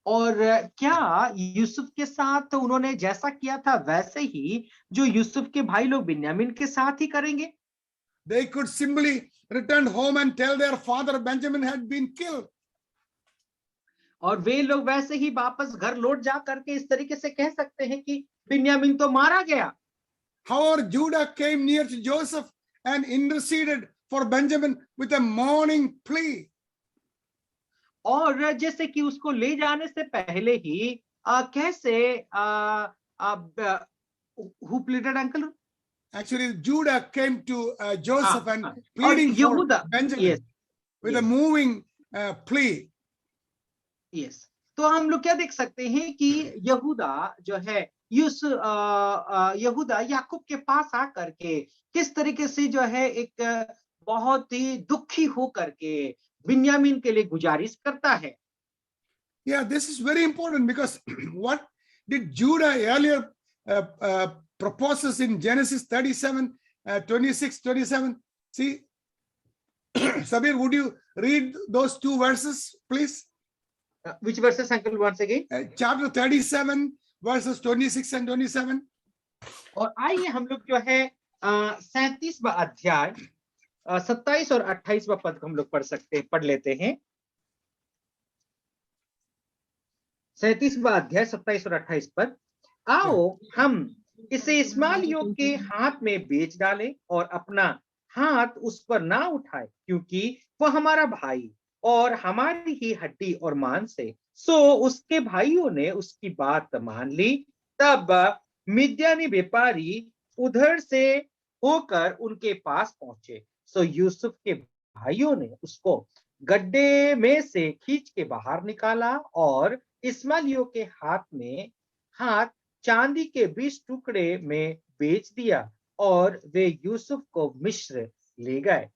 Speaker 2: और क्या यूसुफ के साथ उन्होंने जैसा किया था वैसे ही जो यूसुफ के भाई लोग बिन्यामीन के साथ ही करेंगे?
Speaker 1: They could simply return home and tell their father Benjamin had been killed.
Speaker 2: और वे लोग वैसे ही वापस घर लौट जा करके इस तरीके से कह सकते हैं कि बिन्यामीन तो मारा गया।
Speaker 1: However, Judah came near to Joseph and interceded for Benjamin with a mourning plea.
Speaker 2: और जैसे कि उसको ले जाने से पहले ही कैसे who pleaded, uncle?
Speaker 1: Actually, Judah came to Joseph and pleading for Benjamin,
Speaker 2: yes,
Speaker 1: with a moving plea.
Speaker 2: Yes. तो हम लोग क्या देख सकते हैं कि यहूदा जो है यहूदा याकूब के पास आकर के किस तरीके से जो है एक बहुत ही दुखी हो करके बिन्यामीन के लिए गुजारिश करता है।
Speaker 1: Yeah, this is very important because what did Judah earlier proposes in Genesis 37, 26, 27? See, Sabir, would you read those two verses, please?
Speaker 2: Which verses, uncle, once again?
Speaker 1: Chapter 37, verses 26 and 27.
Speaker 2: और आइए हम लोग जो है 37वां अध्याय 27 और 28वां पद हम लोग पढ़ लेते हैं। 37वां अध्याय 27 और 28 पर, आओ हम इसे इस्माइलियों के हाथ में बेच डालें और अपना हाथ उस पर ना उठाए, क्योंकि वह हमारा भाई और हमारी ही हड्डी और मांस है। सो उसके भाइयों ने उसकी बात मान ली। तब मिद्यानी व्यापारी उधर से होकर उनके पास पहुंचे। सो यूसुफ के भाइयों ने उसको गड्ढे में से खींच के बाहर निकाला और इस्माइलियों के हाथ चांदी के 20 टुकड़े में बेच दिया और वे यूसुफ को मिस्र ले गए।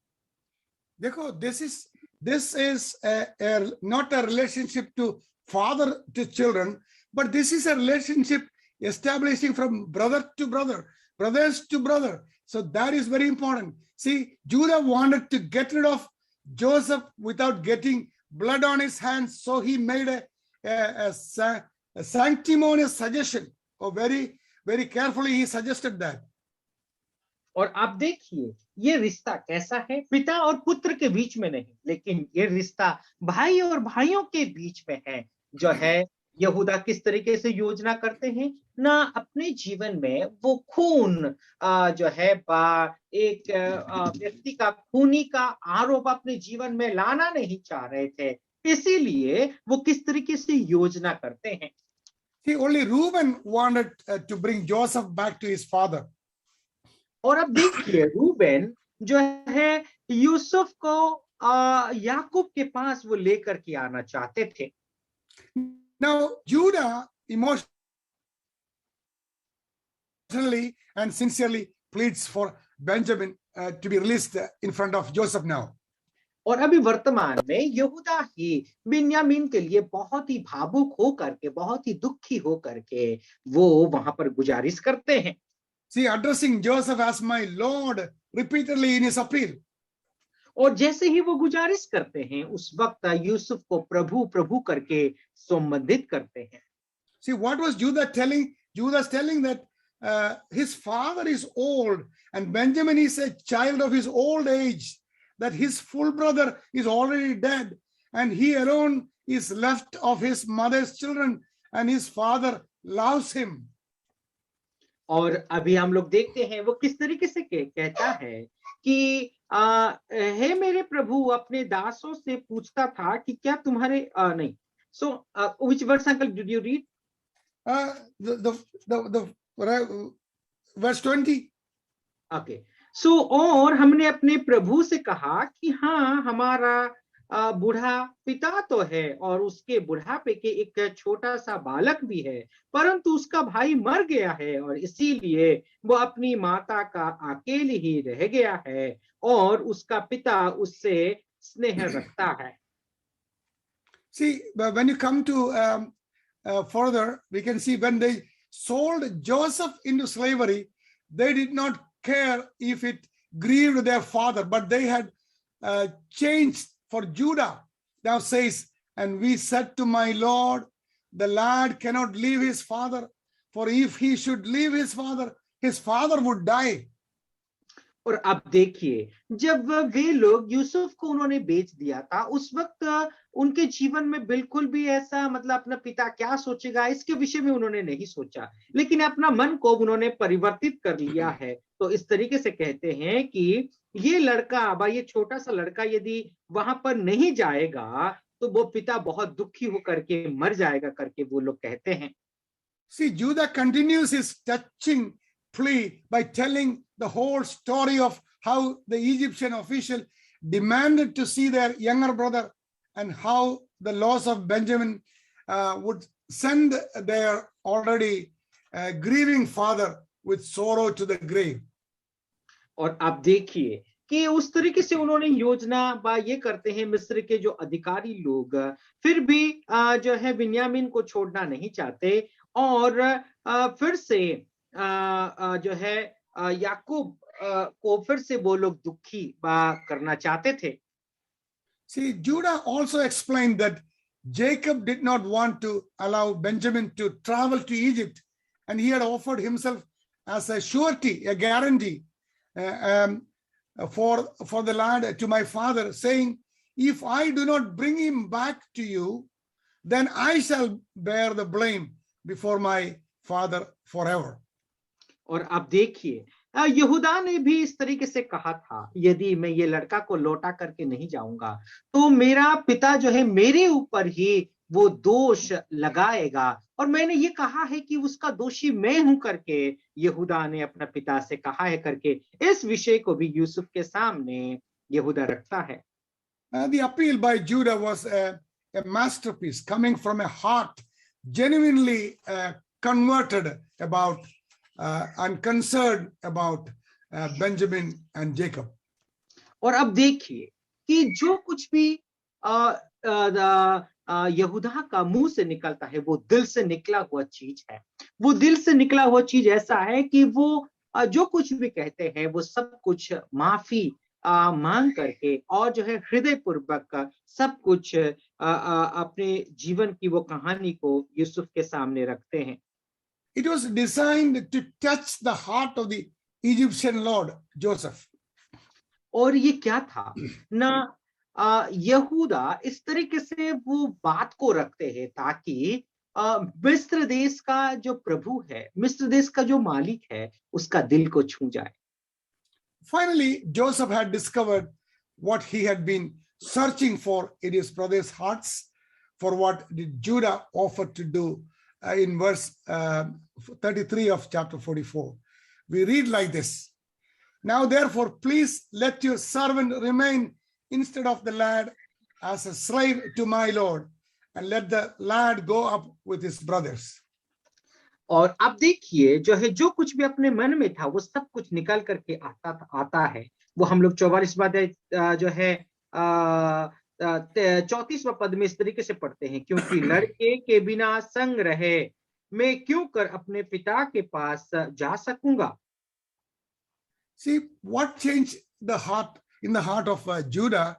Speaker 1: देखो, this is not a relationship to father to children, but this is a relationship establishing from brother to brother, brothers to brother. So that is very important. See, Judah wanted to get rid of Joseph without getting blood on his hands, so he made a sanctimonious suggestion. Oh, very, very carefully he suggested that.
Speaker 2: और आप देखिए ये रिश्ता कैसा है, पिता और पुत्र के बीच में नहीं, लेकिन ये रिश्ता भाई और भाइयों के बीच में है। जो है यहूदा किस तरीके से योजना करते हैं ना, अपने जीवन में वो खून जो है एक व्यक्ति का खूनी का आरोप अपने जीवन में लाना नहीं चाह रहे थे, इसीलिए वो किस तरीके से योजना करते हैं।
Speaker 1: See, only Reuben wanted to bring Joseph back to his father.
Speaker 2: और अब देखिए रूबेन जो है यूसुफ को याकूब के पास वो लेकर के आना चाहते थे।
Speaker 1: Now Judah emotionally and sincerely pleads for Benjamin to be released in front of Joseph now.
Speaker 2: और अभी वर्तमान में यहूदा ही बिन्यामीन के लिए बहुत ही भावुक होकर के, बहुत ही दुखी होकर के वो वहां पर गुजारिश करते हैं।
Speaker 1: See, addressing Joseph as my Lord repeatedly in his appeal.
Speaker 2: और जैसे ही वो गुजारिश करते हैं उस वक्त यूसुफ को प्रभु प्रभु करके संबोधित करते हैं।
Speaker 1: See, what was Judah telling? Judah's telling that his father is old and Benjamin is a child of his old age, that his full brother is already dead and he alone is left of his mother's children and his father loves him.
Speaker 2: और अभी हम लोग देखते हैं वो किस तरीके से कहता है कि हे मेरे प्रभु अपने दासों से पूछता था कि क्या तुम्हारे नहीं। सो which verse uncle did you read?
Speaker 1: The verse 20.
Speaker 2: Okay. सो और हमने अपने प्रभु से कहा कि हाँ हमारा बूढ़ा पिता तो है और उसके बुढ़ापे के एक छोटा सा बालक भी है, परंतु उसका भाई मर गया है और इसीलिए वो अपनी माता का अकेले ही रह गया है और उसका पिता उससे स्नेह रखता है।
Speaker 1: See, when you come to further, we can see when they sold Joseph into slavery, they did not care if it grieved their father, but they had changed for Judah. Now says, and we said to my Lord, the lad cannot leave his father, for if he should leave his father would die.
Speaker 2: और अब देखिए जब वे लोग यूसुफ को उन्होंने बेच दिया था उस वक्त उनके जीवन में बिल्कुल भी ऐसा मतलब अपना पिता क्या सोचेगा इसके विषय में उन्होंने नहीं सोचा, लेकिन अपना मन को उन्होंने परिवर्तित कर लिया है। तो इस तरीके से कहते हैं कि ये लड़का ये छोटा सा लड़का यदि वहां पर नहीं जाएगा तो वो पिता बहुत दुखी होकर के मर जाएगा करके वो लोग कहते हैं।
Speaker 1: See, Judah continues his touching plea by telling the whole story of how the Egyptian official demanded to see their younger brother and how the loss of Benjamin would send their already grieving father with sorrow to the grave.
Speaker 2: और आप देखिए कि उस तरीके से उन्होंने योजना ये करते हैं मिस्र के जो अधिकारी लोग, फिर भी जो है बिन्यामीन को छोड़ना नहीं चाहते और फिर से जो है याकूब को फिर से वो लोग दुखी करना चाहते थे।
Speaker 1: See, Judah also explained that Jacob did not want to allow Benjamin to travel to Egypt, and he had offered himself as a surety, a guarantee for the lad to my father, saying, if I do not bring him back to you, then I shall bear the blame before my father forever.
Speaker 2: और अब देखिए, यहूदा ने भी इस तरीके से कहा था, यदि मैं ये लड़का को लौटा करके नहीं जाऊंगा तो मेरा पिता जो है मेरे ऊपर ही वो दोष लगाएगा, और मैंने ये कहा है कि उसका दोषी मैं हूं करके यहूदा ने अपना पिता से कहा है करके इस विषय को भी यूसुफ के सामने यहूदा रखता है।
Speaker 1: The appeal by Judah was a masterpiece coming from a heart genuinely converted about and concerned about Benjamin and Jacob.
Speaker 2: और अब देखिए कि जो कुछ भी यहूदा का मुंह से निकलता है वो दिल से निकला हुआ चीज है। वो दिल से निकला हुआ चीज ऐसा है कि वो जो कुछ भी कहते हैं वो सब कुछ माफी मांग करके और जो है हृदय पूर्वक सब कुछ अपने जीवन की वो कहानी को यूसुफ के सामने रखते हैं।
Speaker 1: It was designed to touch the heart of the Egyptian Lord Joseph.
Speaker 2: और ये क्या था ना, यहूदा इस तरीके से वो बात को रखते हैं ताकि मिस्र देश का जो प्रभु है, मिस्र देश का जो मालिक है, उसका दिल को छू जाए।
Speaker 1: Finally, Joseph had discovered what he had been searching for in his brothers' hearts, for what did Judah offer to do in verse 33 of chapter 44. We read like this: Now therefore, please let your servant remain instead of the lad as a slave to my Lord, and let the lad go up with his brothers.
Speaker 2: और अब देखिए जो है जो कुछ भी अपने मन में था वो सब कुछ निकल करके आता है। वो हम लोग 44वां जो है 34वां पद में इस तरीके से पढ़ते हैं, क्योंकि लड़के के बिना संग रहे मैं क्यों कर अपने पिता के पास जा सकूंगा।
Speaker 1: See what changed the heart in the heart of Judah.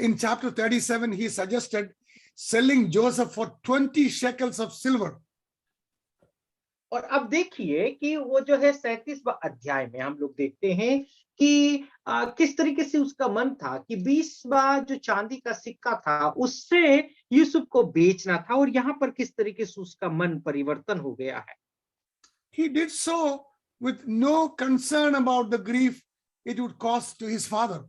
Speaker 1: In chapter 37, he suggested selling Joseph for 20 shekels of silver.
Speaker 2: और अब देखिए कि वो जो है 37वां अध्याय में हम लोग देखते हैं कि किस तरीके से उसका मन था कि 20वां जो चांदी का सिक्का था उससे यूसुफ को बेचना था, और यहाँ पर किस तरीके से उसका मन परिवर्तन हो गया है।
Speaker 1: He did so with no concern about the grief it would cause to his father.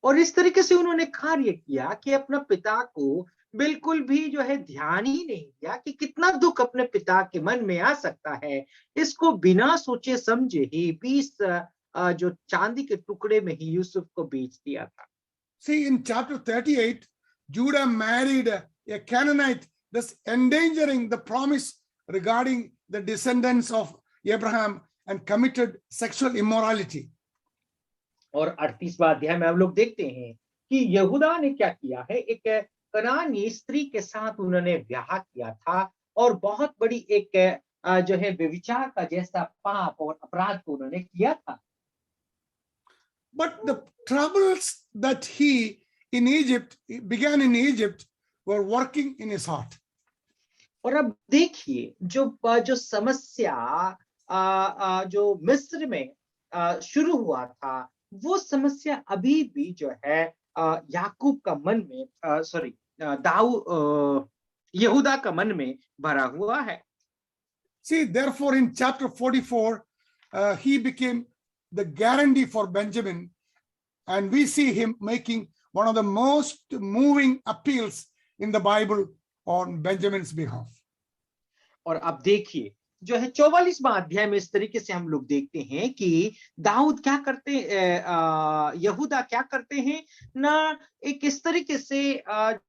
Speaker 2: और इस तरीके से उन्होंने कार्य किया कि अपना पिता को बिल्कुल भी जो है ध्यान ही नहीं दिया कि कितना दुख अपने पिता के मन में आ सकता है। इसको बिना सोचे समझे ही 20 जो चांदी के टुकड़े में ही यूसुफ को बेच दिया था।
Speaker 1: See, in chapter 38, Judah married a Canaanite, thus endangering the promise regarding the descendants of Abraham, and committed sexual immorality.
Speaker 2: और 38वां अध्याय में हम लोग देखते हैं कि यहूदा ने क्या किया है, एक कनानी स्त्री के साथ उन्होंने ब्याह किया था और बहुत बड़ी एक जो है व्यभिचार का जैसा पाप और अपराध को उन्होंने किया था।
Speaker 1: But the troubles that he in Egypt began in Egypt were working in his heart.
Speaker 2: और अब देखिए जो समस्या जो मिस्र में शुरू हुआ था वो समस्या अभी भी जो है याकूब का मन में यहूदा का मन में भरा हुआ है।
Speaker 1: See, therefore, in chapter 44, he became the guarantee for Benjamin, and we see him making one of the most moving appeals in the Bible on Benjamin's behalf.
Speaker 2: और अब देखिए जो है 44वां अध्याय में इस तरीके से हम लोग देखते हैं कि दाऊद क्या करते, यहूदा क्या करते हैं ना, एक इस तरीके से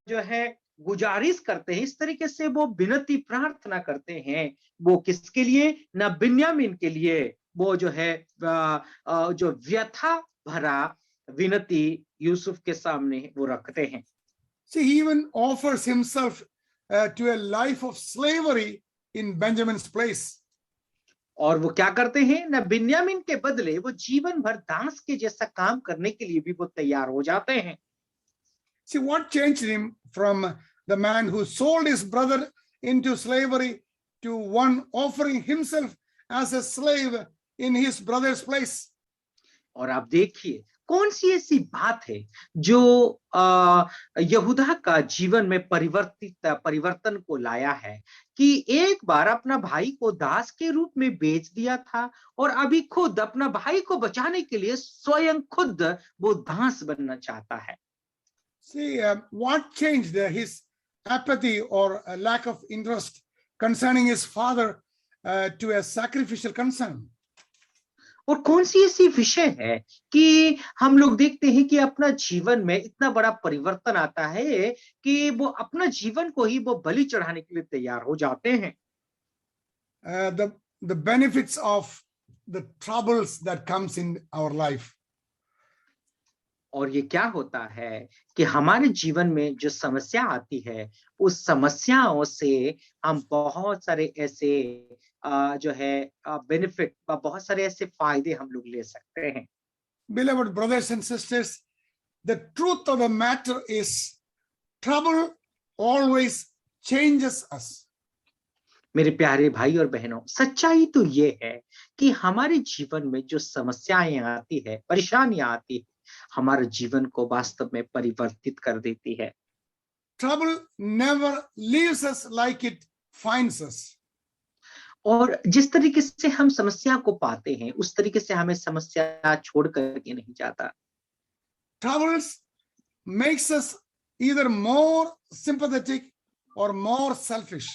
Speaker 2: जो है गुजारिश करते हैं, इस तरीके से वो विनती प्रार्थना करते हैं। वो किसके लिए ना, बिन्यामीन के लिए वो जो है जो व्यथा भरा विनती यूसुफ के सामने वो रखते हैं।
Speaker 1: See, he even offers himself to a life of slavery in Benjamin's place.
Speaker 2: और वो क्या करते हैं ना, बिन्यामीन के बदले वो जीवन भर दास के जैसा काम करने के लिए भी वो तैयार हो जाते हैं।
Speaker 1: See, what changed him from the man who sold his brother into slavery to one offering himself as a slave in his brother's place?
Speaker 2: और आप देखिए कौन सी ऐसी बात है जो यहूदा का जीवन में परिवर्तन को लाया है कि एक बार अपना भाई को दास के रूप में बेच दिया था और अभी खुद अपना भाई को बचाने के लिए स्वयं खुद वो दास बनना चाहता है।
Speaker 1: See, what changed his apathy or a lack of interest concerning his father to a sacrificial concern?
Speaker 2: और कौन सी ऐसी विषय है कि हम लोग देखते हैं कि अपना जीवन में इतना बड़ा परिवर्तन आता है कि वो अपना जीवन को ही वो बलि चढ़ाने के लिए तैयार हो जाते हैं।
Speaker 1: The benefits of the troubles that comes in our life.
Speaker 2: और ये क्या होता है कि हमारे जीवन में जो समस्या आती है उस समस्याओं से हम बहुत सारे ऐसे जो है बेनिफिट, बहुत सारे ऐसे फायदे हम लोग ले सकते हैं।
Speaker 1: Beloved brothers and sisters, the truth of the matter is trouble always changes us.
Speaker 2: मेरे प्यारे भाई और बहनों, सच्चाई तो ये है कि हमारे जीवन में जो समस्याएं आती है, परेशानियां आती है, हमारे जीवन को वास्तव में परिवर्तित कर देती है।
Speaker 1: Trouble never leaves us like it finds us.
Speaker 2: और जिस तरीके से हम समस्या को पाते हैं उस तरीके से हमें समस्या छोड़ करके नहीं जाता।
Speaker 1: Troubles makes us either more sympathetic or more selfish.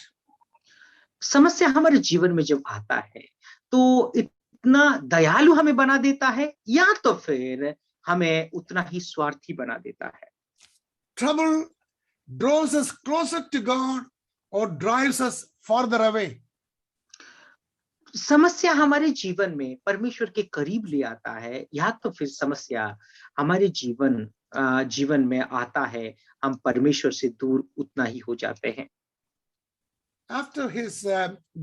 Speaker 2: समस्या हमारे जीवन में जब आता है तो इतना दयालु हमें बना देता है या तो फिर हमें उतना ही स्वार्थी बना देता है।
Speaker 1: Trouble draws us closer to God or drives us further away.
Speaker 2: समस्या हमारे जीवन में परमेश्वर के करीब ले आता है या तो फिर समस्या हमारे जीवन में आता है, हम परमेश्वर से दूर उतना ही हो जाते हैं।
Speaker 1: After his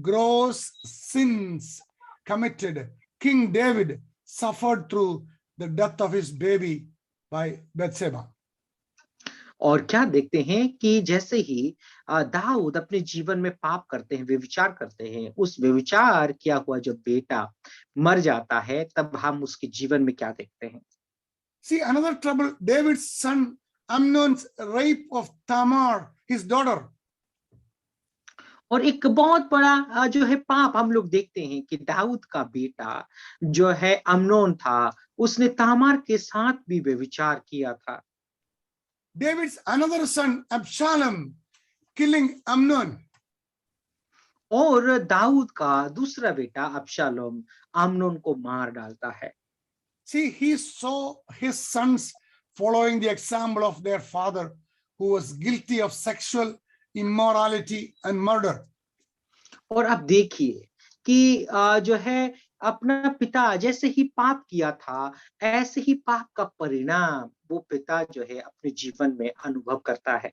Speaker 1: gross sins committed, King David suffered through the death of his baby by Bathsheba.
Speaker 2: और क्या देखते हैं कि जैसे ही दाऊद अपने जीवन में पाप करते हैं, व्यभिचार करते हैं, उस व्यभिचार किया हुआ जो बेटा मर जाता है, तब हम उसके जीवन में क्या देखते हैं?
Speaker 1: See, another trouble, David's son Amnon's rape of Tamar, his daughter.
Speaker 2: और एक बहुत बड़ा जो है पाप हम लोग देखते हैं कि दाऊद का बेटा जो है अम्नोन था, उसने तामार के साथ भी व्यभिचार किया था।
Speaker 1: David's another son Absalom killing Amnon.
Speaker 2: और दाऊद का दूसरा बेटा अबशालोम अम्नोन को मार डालता है।
Speaker 1: See, he saw his sons following the example of their father, who was guilty of sexual immorality and murder.
Speaker 2: और अब देखिए कि जो है अपना पिता जैसे ही पाप किया था, ऐसे ही पाप का परिणाम वो पिता जो है अपने जीवन में अनुभव करता है।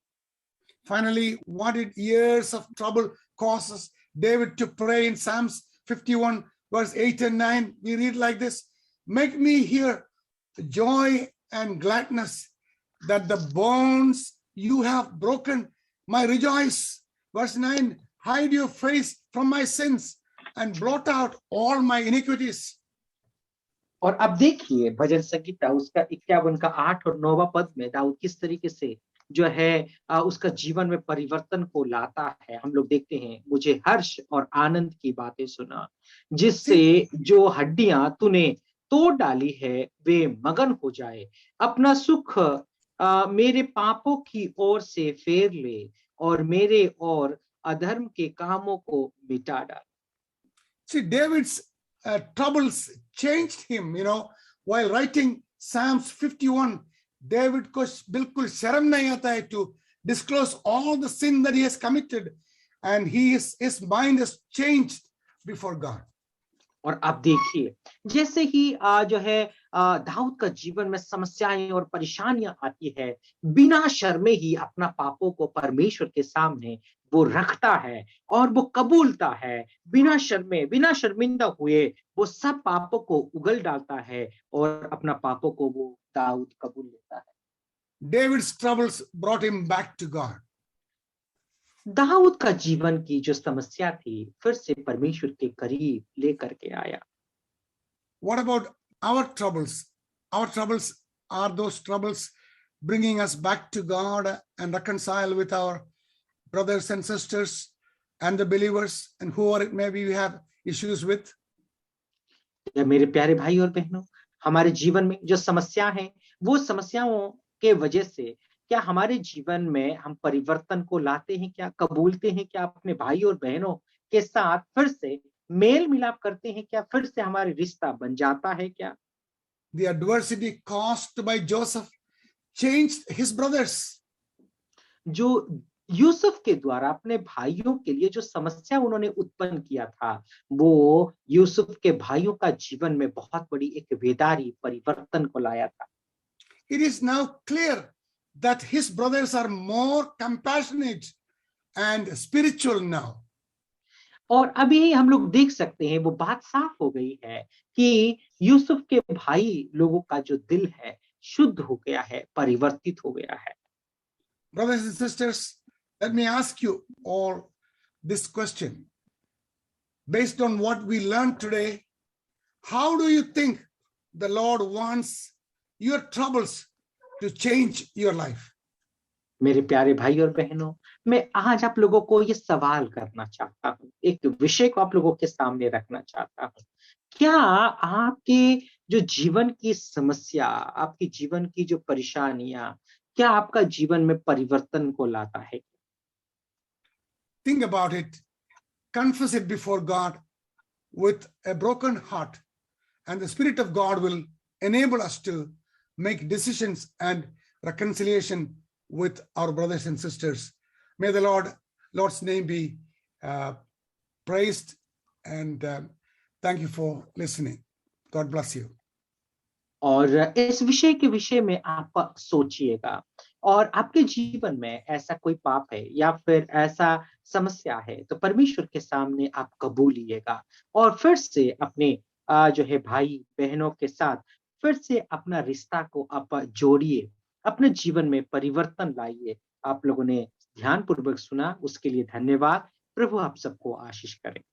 Speaker 1: Finally, what did years of trouble causes David to pray in Psalms 51 verse 8 and 9? We read like this: make me hear joy and gladness, that the bones you have broken might rejoice. Verse 9, hide your face from my sins and blot out all my iniquities.
Speaker 2: और अब देखिए भजन संगीता उसका 51 का 8 और 9वां पद में दाऊद किस तरीके से जो है उसका जीवन में परिवर्तन को लाता है। हम लोग देखते हैं, मुझे हर्ष और आनंद की बातें सुना, जिससे जो हड्डियां तूने तोड़ डाली है वे मगन हो जाए। अपना सुख मेरे पापों की ओर से फेर ले और मेरे और अधर्म के कामों को मिटा डाल।
Speaker 1: See, David's troubles changed him, while writing Psalms 51, David को बिल्कुल शर्म नहीं आता है to disclose all the sin that he has committed, and his mind is changed before God.
Speaker 2: और अब देखिए जैसे ही जो है दाऊद का जीवन में समस्याएं और परेशानियां आती है, बिना शर्मे ही अपना पापों को परमेश्वर के सामने वो रखता है और वो कबूलता है। बिना शर्मे, बिना शर्मिंदा हुए वो सब पापों को उगल डालता है और अपना पापों को वो दाऊद कबूल लेता है।
Speaker 1: David's troubles brought him back to God.
Speaker 2: Dawood का जीवन की जो समस्या थी फिर से परमेश्वर के करीब लेकर के आया।
Speaker 1: What about our troubles? Our troubles are those troubles bringing us back to God and reconcile with our brothers and sisters and the believers and whoever it may be we have issues with?
Speaker 2: या मेरे प्यारे भाई और बहनों, हमारे जीवन में जो समस्या है, वो समस्याओं के वजह से क्या हमारे जीवन में हम परिवर्तन को लाते हैं क्या, कबूलते हैं क्या, अपने भाई और बहनों के साथ फिर से मेल मिलाप करते हैं क्या, फिर से हमारे रिश्ता बन जाता है क्या?
Speaker 1: The adversity caused by Joseph changed his brothers.
Speaker 2: जो यूसुफ के द्वारा अपने भाइयों के लिए जो समस्या उन्होंने उत्पन्न किया था, वो यूसुफ के भाइयों का जीवन में बहुत बड़ी एक वेदारी परिवर्तन को लाया था।
Speaker 1: It is now clear that his brothers are more compassionate and spiritual now.
Speaker 2: और अभी हम लोग देख सकते हैं, वो बात साफ हो गई है कि यूसुफ के भाई लोगों का जो दिल है शुद्ध हो गया है, परिवर्तित हो गया है।
Speaker 1: Brothers and sisters, let me ask you all this question. Based on what we learned today, how do you think the Lord wants your troubles to change your life?
Speaker 2: मेरे प्यारे भाई और बहनों, मैं आज आप लोगों को ये सवाल करना चाहता हूँ, एक विषय को आप लोगों के सामने रखना चाहता हूँ। क्या आपके जो जीवन की समस्या, आपके जीवन की जो परेशानियां, क्या आपका जीवन में परिवर्तन को लाता है?
Speaker 1: Think about it. Confess it before God with a broken heart, and the Spirit of God will enable us to make decisions and reconciliation with our brothers and sisters. May the Lord's name be praised, and thank you for listening. God bless you.
Speaker 2: और इस विषय के विषय में आप सोचिएगा, और आपके जीवन में ऐसा कोई पाप है या फिर ऐसा समस्या है, तो परमेश्वर के सामने आप कबूलिएगा और फिर से अपने जो है भाई बहनों के साथ फिर से अपना रिश्ता को आप जोड़िए, अपने जीवन में परिवर्तन लाइए। आप लोगों ने ध्यानपूर्वक सुना, उसके लिए धन्यवाद। प्रभु आप सबको आशीष करे।